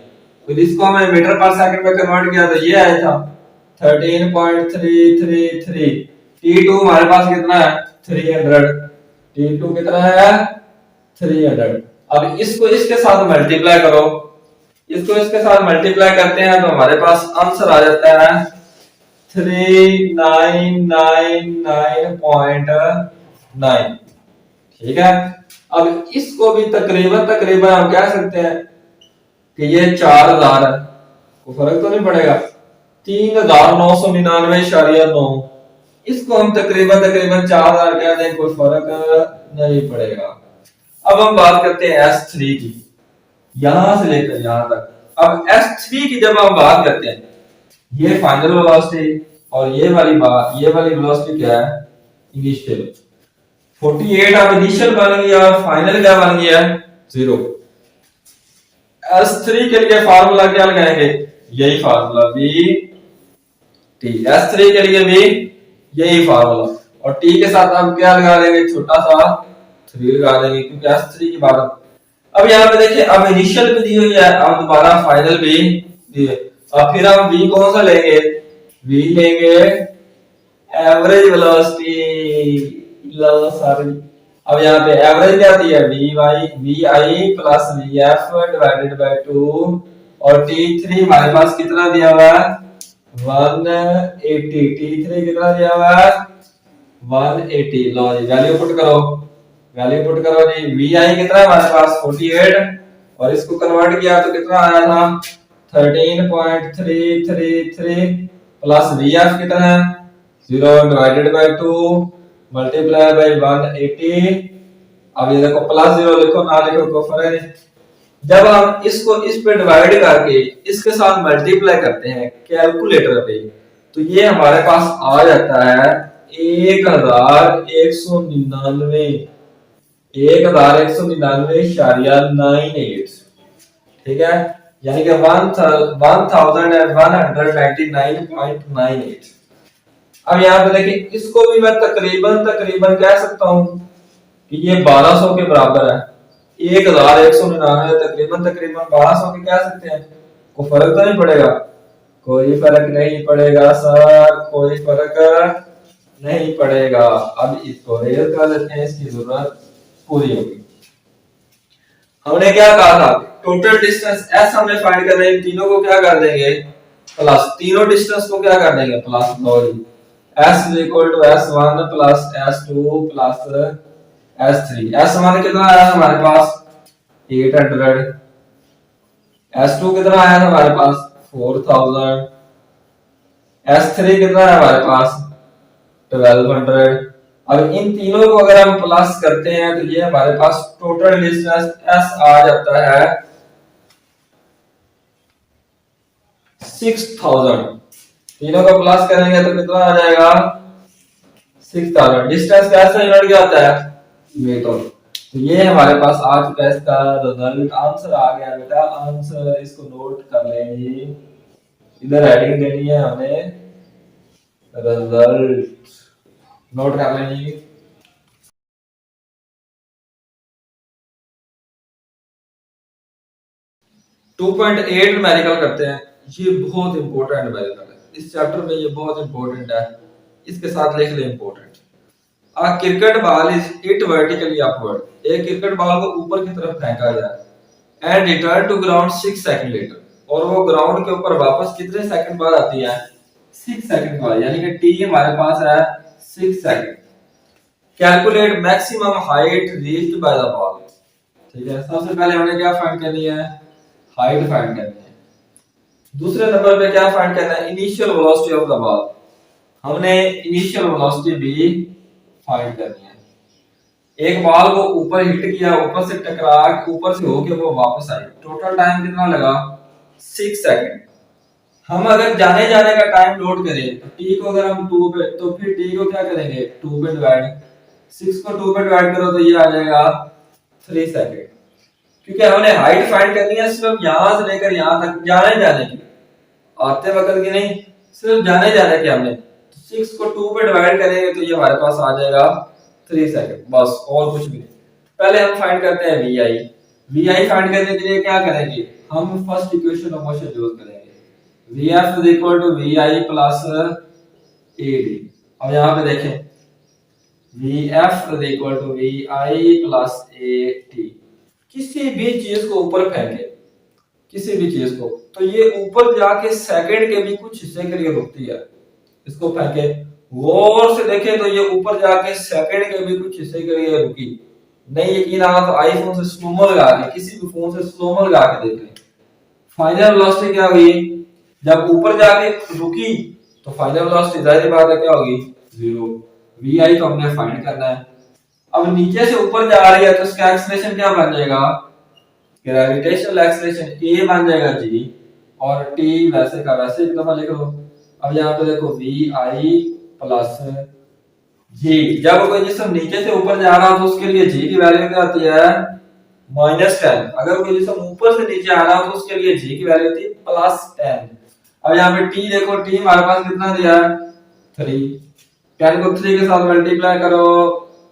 तो इसको हमने मीटर पर सेकंड में कन्वर्ट किया तो ये आया था 13.333। T2 हमारे पास कितना है? 300। T2 कितना है? 300। अब इसको इसके साथ मल्टीप्लाई करो, इसको इसके साथ मल्टीप्लाई करते हैं तो हमारे पास आंसर आ जाता है 3999.9। ठीक है। अब इसको भी तकरीबन हम कह सकते हैं कि ये 4000 है, कोई फर्क तो नहीं पड़ेगा। 3999.9 इसको हम तकरीबन 4000 कह दें, कोई फर्क नहीं पड़ेगा। अब हम बात करते हैं S3 की, यहां से लेकर यहां तक। अब S3 की जब हम बात करते हैं, ये फाइनल वेलोसिटी और ये वाली वेलोसिटी क्या है? इनिशियल। 48 अब इनिशियल बन गया और फाइनल क्या बन गया? 0। S3 के लिए फार्मूला क्या लगाएंगे? यही फार्मूला VT। S3 के लिए भी यही फार्मूला, और T के साथ हम क्या लगा लेंगे? छोटा सा 3 लगा देंगे, क्योंकि S3 की बात। अब यहाँ पे देखिए, अब इनिशियल भी दी हुई है, अब दोबारा फाइनल भी दी है। अब फिर हम V कौन सा लेंगे? V लेंगे एवरेज वेलोसिटी। अब यहाँ पे एवरेज क्या दी है? VI plus VF divided by 2 और T3 हमारे पास कितना दिया हुआ है? 180। T3 कितना दिया हुआ है? 180। लो जी वैल्यू पुट करो वैल्यू पुट करो जी। वी आई कितना है हमारे पास 48 और इसको कन्वर्ट किया तो कितना आया था 13.333 प्लस वी एफ कितना है 0 डिवाइडेड बाय 2 मल्टीप्लाई बाय 180। अब ये देखो प्लस 0 लिखो ना लिखो कोई फर्क नहीं। जब हम इसको इस पे डिवाइड करके इसके साथ मल्टीप्लाई करते हैं कैलकुलेटर पे तो ये हमारे पास आ जाता है 1199 1199.98। ठीक है, यानी कि 1199.98। अब यहाँ पे देखिए इसको भी मैं तकरीबन तकरीबन कह सकता हूँ कि ये 1200 के बराबर है। 1199 तकरीबन तकरीबन 1200 के कह सकते हैं। कोई फर्क तो नहीं पड़ेगा? कोई फर्क नहीं पड़ेगा सर, कोई फर्क नहीं पड़ेगा। अब इसको रेल कर लेते हैं, इसकी जरूरत पूरी होगी। हमने क्या कहा था टोटल डिस्टेंस एस हमने फाइंड करना है, तीनों को क्या कर देंगे प्लस, तीनों डिस्टेंस को क्या कर देंगे plus. S is equal to S1 plus S2 plus S3। S1 कितना आया हमारे पास 800, S2 कितना आया था हमारे पास 4000, S3 कितना है हमारे पास 1200। अब इन तीनों को अगर हम प्लस करते हैं तो ये हमारे पास टोटल डिस्टेंस S आ जाता है 6000। तीनों को प्लस करेंगे तो कितना आ जाएगा 6000। डिस्टेंस कैसे यूनिट क्या होता है मीटर। तो ये हमारे पास आ चुका है इसका रिजल्ट, आंसर आ गया बेटा। आंसर इसको नोट कर लेंगे, इधर हेडिंग देनी है हमें रिजल्ट, नोट कर लेंगे। 2.8 न्यूमेरिकल करते हैं। ये बहुत इंपॉर्टेंट न्यूमेरिकल है, इस चैप्टर में ये बहुत इंपॉर्टेंट है, इसके साथ लिख ले important. A cricket ball is hit vertically upward. एक क्रिकेट बॉल को ऊपर की तरफ फेंका जाए and return to ground 6 second later, और वो ग्राउंड के ऊपर वापस कितने सेकंड बाद आती है 6 सेकंड बाद, यानी कि टी हमारे पास है 6 second. Calculate maximum height reached by the ball. ठीक है, सबसे पहले हमने क्या फाइंड करनी है हाइट फाइंड करनी है। दूसरे नंबर पे क्या फाइंड करना है initial velocity of the ball. हमने इनिशियल वेलोसिटी भी फाइंड करनी है। एक बॉल को ऊपर हिट किया, ऊपर से टकरा, ऊपर से होके वो वापस आई, टोटल टाइम कितना लगा 6 सेकंड। हम अगर जाने जाने का टाइम नोट करें तो टी को अगर हम 2 पे, तो फिर टी को क्या करेंगे 2 पे डिवाइड, 6 को 2 पे डिवाइड करो तो ये आ जाएगा 3 सेकंड। क्योंकि हमने हाइट फाइंड करनी है सिर्फ यहां से लेकर यहां तक जाने जाने की, आते वक्त की नहीं, सिर्फ जाने जाने की। हमने 6 को 2 पे डिवाइड करेंगे तो ये हमारे पास आ जाएगा 3 सेकंड, बस और कुछ भी नहीं। पहले हम फाइंड करते हैं V I. V I find करने के लिए क्या करेंगे हम first equation of motion use करेंगे, V F is equal to V I plus A D. अब यहाँ पे देखें V F is equal to V I plus A T. किसी भी चीज को ऊपर फेंके, किसी भी चीज को, तो ये ऊपर जाके सेकंड के भी कुछ हिस्से के लिए रुकती है। इसको फेंके गौर से देखें तो ये ऊपर जाके सेकंड के भी कुछ हिस्से के लिए रुकी। नहीं यकीन आ रहा तो आईफोन से स्लोमो लगा के, किसी भी फोन से स्लोमो लगा के देख लें। फाइनल वेलोसिटी क्या हुई जब ऊपर जाके रुकी, तो फाइनल वेलोसिटी जाहिर बात है क्या होगी 0। वी आई को हमने फाइंड करना है। अब नीचे से ऊपर जा रही है तो इसका एक्सेलरेशन क्या बन जाएगा ग्रेविटेशनल एक्सेलरेशन ए बन जाएगा जी, और टी वैसे का वैसे एक दफा लिख लो। अब यहाँ पे देखो वी आई प्लस जी, जब कोई जिसम नीचे से ऊपर जा रहा हो तो उसके लिए जी की वैल्यू क्या आती है -10। अगर कोई जिसम ऊपर से नीचे आ रहा हो तो उसके लिए जी की वैल्यू होती है +10। अब यहाँ पे टी देखो, टी हमारे पास कितना दिया है 3, 10 को 3 के साथ मल्टीप्लाई करो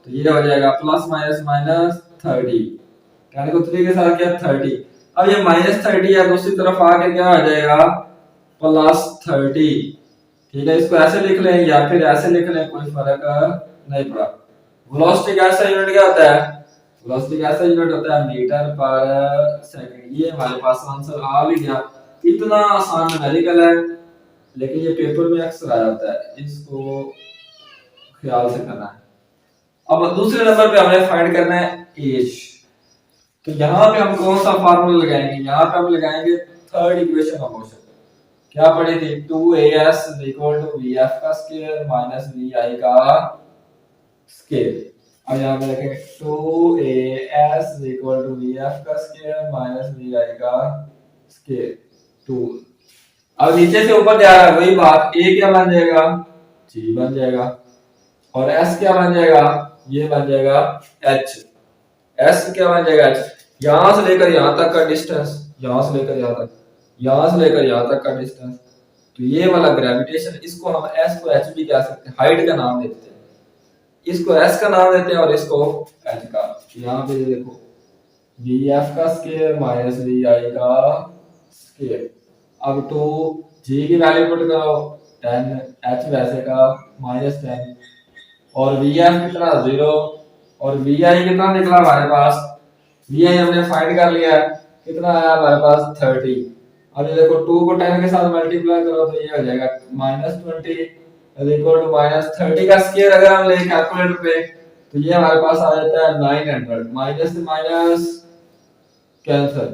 तो ये हो जाएगा प्लस माइनस माइनस 30, 10 को 3 के साथ क्या 30। अब ये -30 है, दूसरी तरफ आके क्या हो जाएगा +30। ठीक है, इसको ऐसे लिख लें या फिर ऐसे लिख लें, कोई फर्क नहीं पड़ा। वेलोसिटी का ऐसा यूनिट क्या होता है वेलोसिटी का ऐसा यूनिट होता है मीटर पर सेकंड। ये हमारे पास आंसर आ भी गया। इतना आसान न्यूमेरिकल है लेकिन ये पेपर में अक्सर आ जाता है, इसको ख्याल से करना है। अब दूसरे नंबर पे हमें फाइंड करना है एज। तो यहाँ पे हम कौन सा फार्मूला लगाएंगे, यहाँ पे हम लगाएंगे थर्ड इक्वेशन ऑफ मोशन। क्या पढ़ी थी, 2as equal to V F का स्क्वायर माइनस वी आई का स्क्वायर। अब यहाँ पे लिखेंगे 2as equal to V F का स्क्वायर माइनस वी आई का स्क्वायर 2। अब नीचे से ऊपर जा रहा है वही बात, a क्या बन जाएगा, g बन जाएगा, और s क्या बन जाएगा, ये बन जाएगा h। s क्या बन जाएगा h, यहां से लेकर यहां तक का डिस्टेंस, यहां से लेकर यहां तक, यहां से लेकर यहां तक का डिस्टेंस। तो ये वाला ग्रेविटेशन, इसको हम s को h भी कह सकते हैं, हाइट का नाम देते हैं, इसको s का नाम देते हैं और इसको h का। यहाँ पे देखो vf का स्क्वायर माइनस vi का स्क्वायर। अब तो g की वैल्यू पुट करो 10, h वैसे का -10, और vf कितना 0, और vi कितना निकला हमारे पास, vi हमने फाइंड कर लिया है, कितना आया हमारे पास 30। अब ये देखो 2 को 10 के साथ मल्टीप्लाई करो तो ये हो जाएगा -20 इक्वल टू -30 का स्क्वायर। अगर हम ले कैलकुलेटर पे तो ये हमारे पास आ जाता है 900, माइनस से माइनस कैंसिल,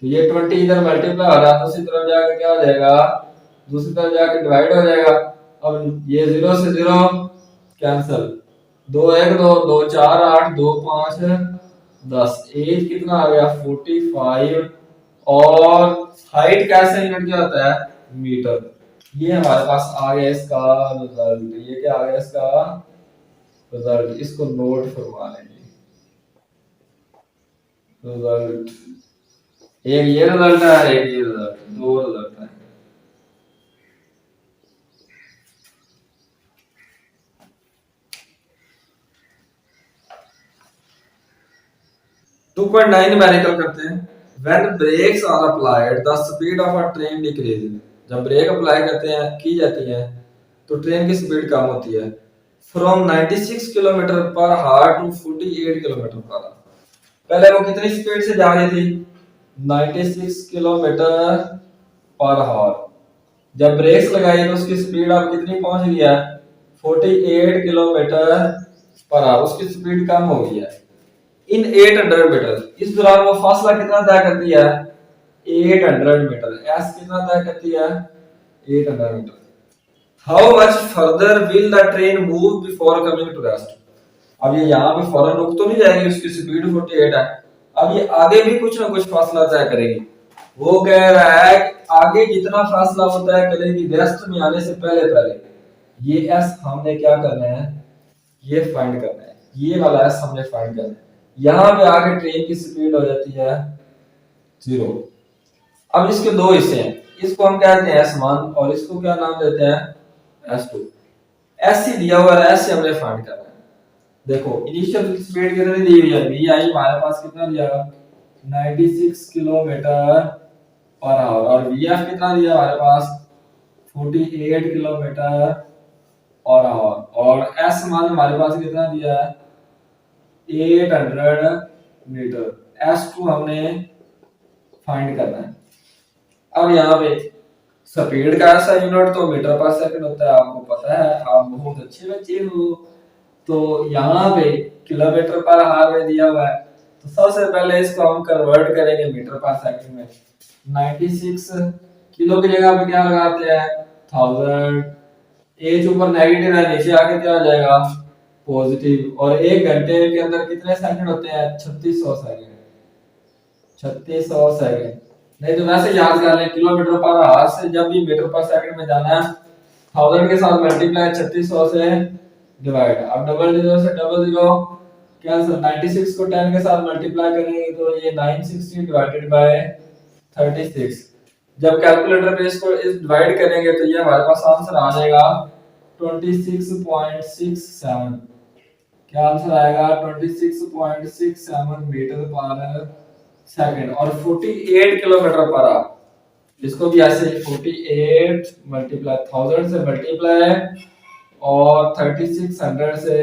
तो ये 20 इधर मल्टीप्लाई हो रहा है, दूसरी तरफ जाकर क्या हो जाएगा, दूसरी तरफ जाकर डिवाइड हो जाएगा। अब ये 0 से 0 कैंसिल, 2 1 2 2 4 8 2 5 10, एज कितना आ गया 45, और हाइट कैसे यूनिट क्या होता है, मीटर। ये हमारे पास आ गया इसका रिजल्ट, ये क्या आ गया इसका रिजल्ट, इसको नोट करवा लेंगे रिजल्ट। एक ये रिजल्ट है, एक ये रिजल्ट, दो रिजल्ट है। टू पॉइंट 9 न्यूमेरिकल करते हैं। When brakes are applied, the speed of a train decreases. जब ब्रेक अप्लाई करते हैं, की जाती है, तो ट्रेन की स्पीड कम होती है फ्रॉम 96 किलोमीटर पर हावर टू 48 किलोमीटर पर आवर। पहले वो कितनी स्पीड से जा रही थी, 96 किलोमीटर पर हावर। जब ब्रेक्स लगाई तो उसकी स्पीड अब कितनी पहुंच गई है, 48 किलोमीटर पर आवर, उसकी स्पीड कम हो गई है इन 800 मीटर। इस दौरान वो फासला कितना तय करती है, 800 मीटर। एस कितना तय करती है, 800 metre. How much further will the train move before coming to rest. अब ये यहाँ पे फौरन रुक तो नहीं जाएगी, उसकी स्पीड 48 है, अब ये आगे भी कुछ ना कुछ फासला तय करेगी। वो कह रहा है आगे जितना फासला वो तय करेगी रेस्ट में आने से पहले पहले, ये एस हमने क्या करना है, ये फाइंड करना है, ये वाला एस हमने फाइंड करना है। यहां पे आके ट्रेन की स्पीड हो जाती है 0। अब इसके दो हिस्से हैं, इसको हम कहते हैं S1 और इसको क्या नाम देते हैं S2। एस ही दिया हुआ है, एस से हमने फाइंड करना है। देखो इनिशियल स्पीड कितनी दी हुई है, वी आई हमारे पास कितना दिया, 96 किलोमीटर पर आवर, और वी एफ कितना दिया हमारे पास, 48 किलोमीटर पर आवर, और एस मान हमारे पास कितना दिया है, 800 मीटर। S2 हमने फाइंड करना है। अब यहाँ पे स्पीड का ऐसा यूनिट तो मीटर पर सेकंड होता है, आपको पता है, आप बहुत अच्छे बच्चे हो। तो यहाँ पे किलोमीटर पर आवर में दिया हुआ है, तो सबसे पहले इसको हम कन्वर्ट करेंगे मीटर पर सेकंड में। 96 किलो की जगह पे क्या लगाते हैं 1000, एच ऊपर नेगेटिव है, नीचे आके क्या हो जाएगा पॉजिटिव। और एक घंटे के अंदर कितने सेकंड होते हैं, 3600 सेकंड, 3600 सेकंड। नहीं तो वैसे याद कर लें, किलोमीटर पर आवर से जब भी मीटर पर सेकंड में जाना है 1000 के साथ मल्टीप्लाई 3600 से डिवाइड। अब डबल जीरो से डबल जीरो कैंसिल, 96 को 10 के साथ मल्टीप्लाई करेंगे तो ये 960 डिवाइडेड बाय 36। जब कैलकुलेटर पे इसको इस डिवाइड करेंगे तो ये हमारे पास आंसर आ जाएगा 26.67। क्या आंसर आएगा 26.67 मीटर पर सेकंड, और 48 किलोमीटर पर आवर। इसको भी ऐसे 48 मल्टीप्लाई 1000 से मल्टीप्लाई और 3600 से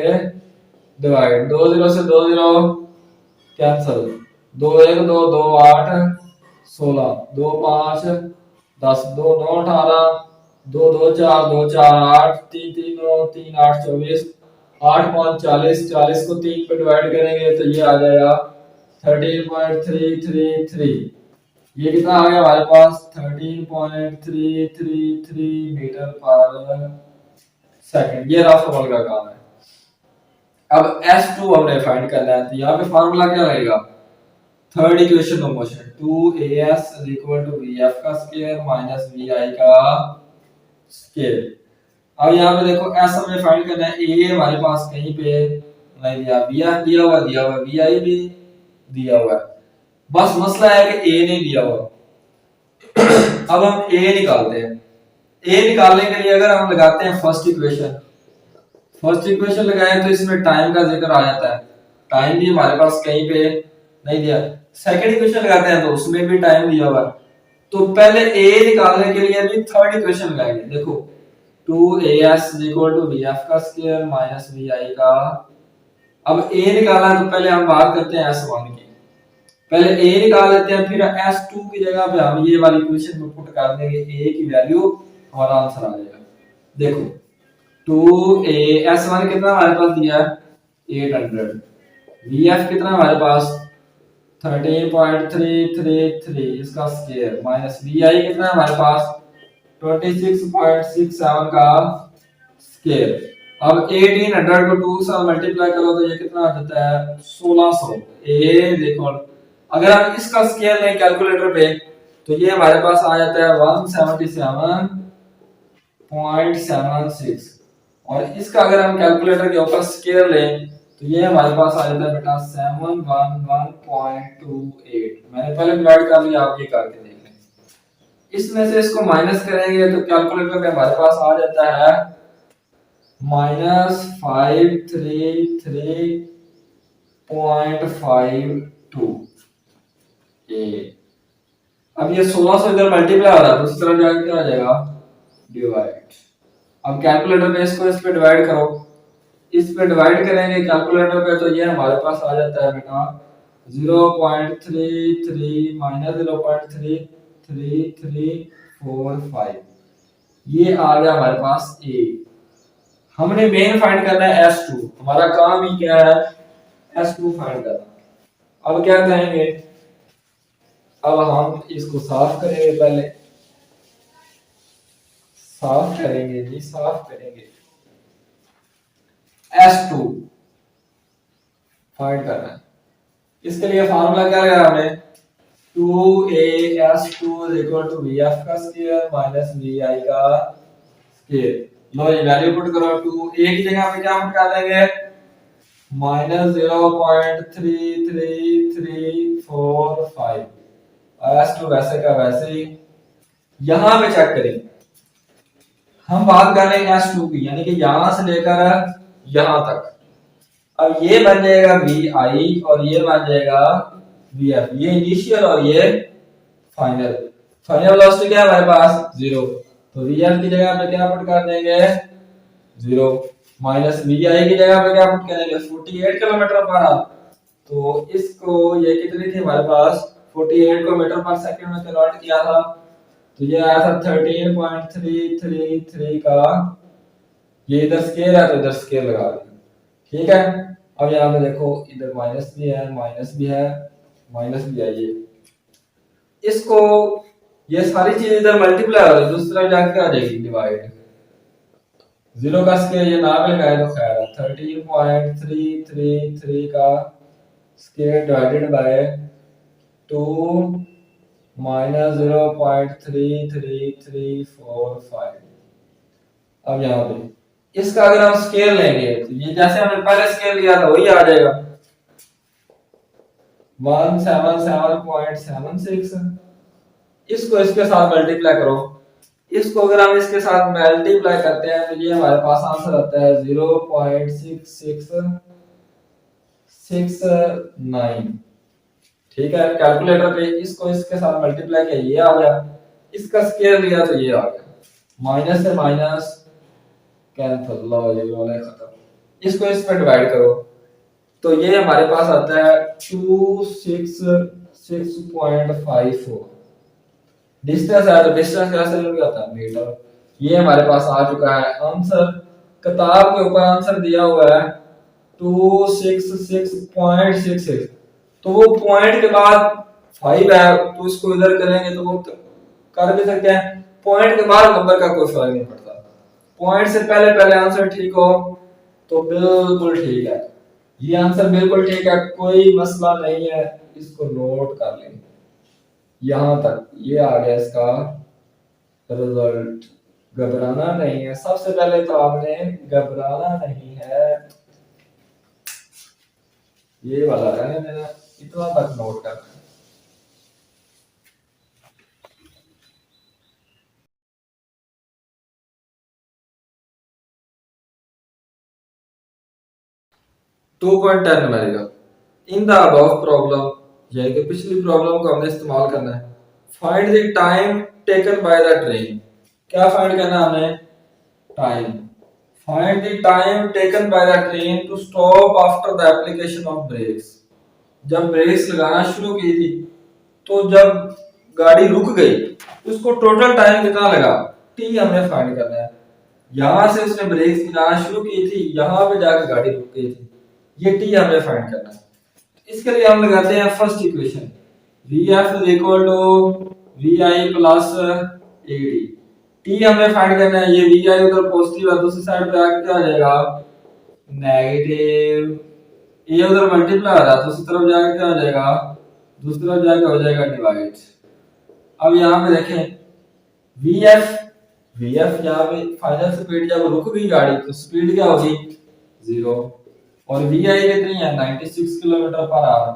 डिवाइड, 20 से 20 कैंसिल, 2 1 2 2 8 16, 2 5 10, 2 9 18, 2 2 4 2 4 8, 3 3 9 3 8 24, 8 5 40, 40 को 3 पे डिवाइड करेंगे तो ये आ जाएगा 13.333। ये कितना आ गया हमारे पास 13.333 मीटर पर सेकंड। ये राशिफल का काम है। अब S2 हमने फाइंड करना है तो यहाँ पे फार्मूला क्या रहेगा, third equation of motion 2as vf का स्क्वायर माइनस vi का स्क्वायर। अब यहाँ पे देखो S हमने फाइंड करना है, a हमारे पास कहीं पे नहीं दिया, vf दिया हुआ vi भी दिया हुआ है, बस मसला है कि a नहीं दिया हुआ। अब हम a निकालते हैं। a निकालने के लिए अगर हम लगाते हैं फर्स्ट इक्वेशन लगाएं तो इसमें टाइम का जिक्र आ जाता है, टाइम भी हमारे पास कहीं पे नहीं दिया। सेकंड इक्वेशन लगाते हैं तो उसमें भी टाइम दिया हुआ है। तो पहले a निकालने के लिए भी थर्ड इक्वेशन लगाएंगे। देखो 2as vf का स्क्वायर माइनस vi का। अब a निकालना है तो पहले हम बात करते हैं s1 की, पहले a निकाल लेते हैं, फिर s2 की जगह पे हम ये वाली इक्वेशन में पुट कर देंगे, a की वैल्यू हमारा आंसर आ जाएगा। देखो 2a s1 कितना हमारे पास दिया है 800, vf कितना हमारे पास 13.333 इसका स्क्वायर माइनस vi कितना है हमारे पास 26.67 का स्क्वायर। अब 1800 को 2 से मल्टीप्लाई करो तो ये कितना आ जाता है 1600। ए देखो अगर हम इसका स्क्वायर लें कैलकुलेटर पे तो ये हमारे पास आ जाता है 177.76 और इसका अगर हम कैलकुलेटर के ऊपर स्क्वायर लें तो ये हमारे पास आ जाता है बेटा 711.28। मैंने पहले डिवाइड कर लिया, आप ये करके देख लें। इसमें से इसको माइनस करेंगे तो कैलकुलेटर पे हमारे पास आ जाता है -533.52 ए। अब ये 1600 इधर मल्टीप्लाई हो रहा है, दूसरी तरफ जाके क्या आ जाएगा डिवाइड। अब कैलकुलेटर पे इसको इस पे डिवाइड करो, इस पे डिवाइड करेंगे कैलकुलेटर पे तो ये हमारे पास आ जाता है बेटा 0.33 माइनस 0.3345। ये आ गया हमारे पास ए। हमने मेन फाइंड करना है S2, हमारा काम ही क्या है S2 फाइंड करना। अब क्या करेंगे, अब हम इसको साफ करेंगे, पहले साफ करेंगे जी, साफ करेंगे। S2 फाइंड करना है, इसके लिए फार्मूला क्या लगाया हमने 2as2 vf का स्क्वायर माइनस vi का स्क्वायर। लो ये वैल्यू पुट करो, 2a की जगह पे क्या पुट कर देंगे -0.3345 s2 वैसे का वैसे ही। यहां पे चेक करें, हम बात कर रहे हैं s2 की, यानी कि यहां से लेकर यहां तक। अब ये बन जाएगा vi और ये बन जाएगा vf, ये इनिशियल और ये फाइनल। फाइनल वेलोसिटी क्या है हमारे पास 0, तो vf की जगह पे क्या पुट कर देंगे 0 माइनस vi की जगह पे क्या पुट करेंगे 48 किलोमीटर पर आवर। तो इसको ये कितनी थी हमारे पास 48 को मीटर पर सेकंड में कन्वर्ट किया था तो ये आया था 13.333 का। ये इधर स्केल है तो इधर स्केल लगा देंगे, ठीक है। अब यहाँ पे देखो इधर माइनस भी है माइनस भी है माइनस भी है, ये इसको ये सारी चीज इधर मल्टीप्लाई हो रही है, दूसरी जाके आ जाएगी डिवाइड। 0 का स्क्वायर ये ना भी लगाए तो खैर है 13.333 का स्क्वायर डिवाइडेड बाय 2 माइनस 0.3345। अब यहाँ पे इसका अगर हम स्केल लेंगे तो ये जैसे हमने पहले स्केल लिया था वही आ जाएगा 177.76। इसको इसके साथ मल्टीप्लाई करो, इसको अगर हम इसके साथ मल्टीप्लाई करते हैं तो ये हमारे पास आंसर आता है 0.6669, ठीक है। कैलकुलेटर पे इसको इसके साथ मल्टीप्लाई किया ये आ गया, इसका स्केल लिया तो ये आ गया, माइनस से माइनस कैंसिल, लो ये वाला खत्म। इसको इस पे डिवाइड करो तो ये हमारे पास आता है 266.54। डिस्टेंस है तो डिस्टेंस कैसे आता है मीटर। ये हमारे पास आ चुका है आंसर किताब के ऊपर आंसर दिया हुआ है 266.66, तो वो पॉइंट के बाद 5 है तो इसको इधर करेंगे तो वो कर भी सकते हैं। पॉइंट के बाद नंबर का कोई फर्क नहीं पड़ता, पॉइंट से पहले पहले आंसर ठीक हो तो बिल्कुल ठीक है। ये आंसर बिल्कुल ठीक है, कोई मसला नहीं है, इसको नोट कर लें। यहां तक ये आ गया इसका रिजल्ट। घबराना नहीं है, सबसे पहले तो आपने घबराना नहीं है। ये वाला है मेरा, इतना तक नोट करना है। Two point ten numerical in the above problem, यानी कि पिछली प्रॉब्लम को हमने इस्तेमाल करना है। Find the time taken by the train, क्या फाइंड करना है हमने? Time. Find the time taken by the train to stop after the application of brakes, जब ब्रेक्स लगाना शुरू की थी तो जब गाड़ी रुक गई उसको टोटल टाइम कितना लगा, टी हमें फाइंड करना है। यहां से उसने ब्रेक्स लगाना शुरू की थी, यहां पे जाकर गाड़ी रुक गई थी, ये टी हमें फाइंड करना है। इसके लिए हम लगाते हैं first equation, Vf is equal to Vi plus AD। T हमें फाइंड करना है, ये Vi उधर पॉजिटिव है, दूसरी साइड पे आके क्या हो जाएगा नेगेटिव, ये उधर मल्टीप्लाई हो रहा है, दूसरी तरफ जाके क्या हो जाएगा, दूसरी तरफ जाके हो जाएगा डिवाइड। अब यहाँ पे देखें Vf, Vf यहाँ पे फाइनल स्पीड जब रुक गई गाड़ी तो स्पीड क्या होगी 0, और Vi कितनी है 96 किलोमीटर पर आवर।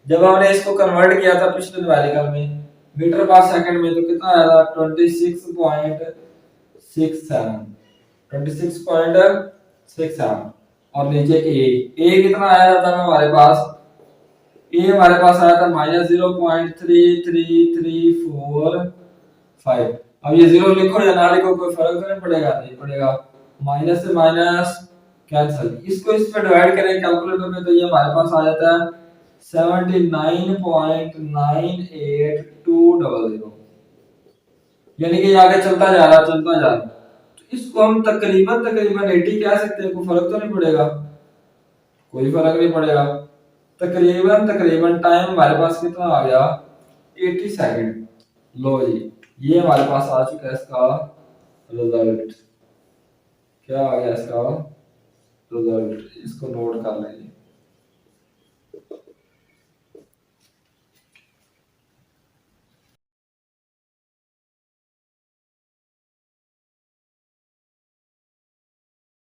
जब हमने इसको कन्वर्ट किया था पिछले न्यूमेरिकल में मीटर पर सेकंड में तो कितना आया था 26.67 और नीचे ए कितना आया था हमारे पास, ए हमारे पास आया था -0.3335। अब ये जीरो लिखो या ना लिखो कोई फर्क तो नहीं पड़ेगा, नहीं पड़ेगा, माइनस से माइनस कैंसिल, इसको इस पे डिवाइड करें कैलकुलेटर में तो ये हमारे पास आ जाता है 79.98200, यानी कि आगे चलता जा रहा चलता जा रहा। तो इसको हम तकरीबन तकरीबन 80 कह सकते हैं, कोई फर्क तो नहीं पड़ेगा, कोई फर्क नहीं पड़ेगा। तकरीबन तकरीबन टाइम हमारे पास कितना आ गया 80 सेकंड। लो जी ये हमारे पास आ चुका है इसका रिजल्ट, क्या आ गया इसका रिजल्ट, इसको नोट कर लेंगे।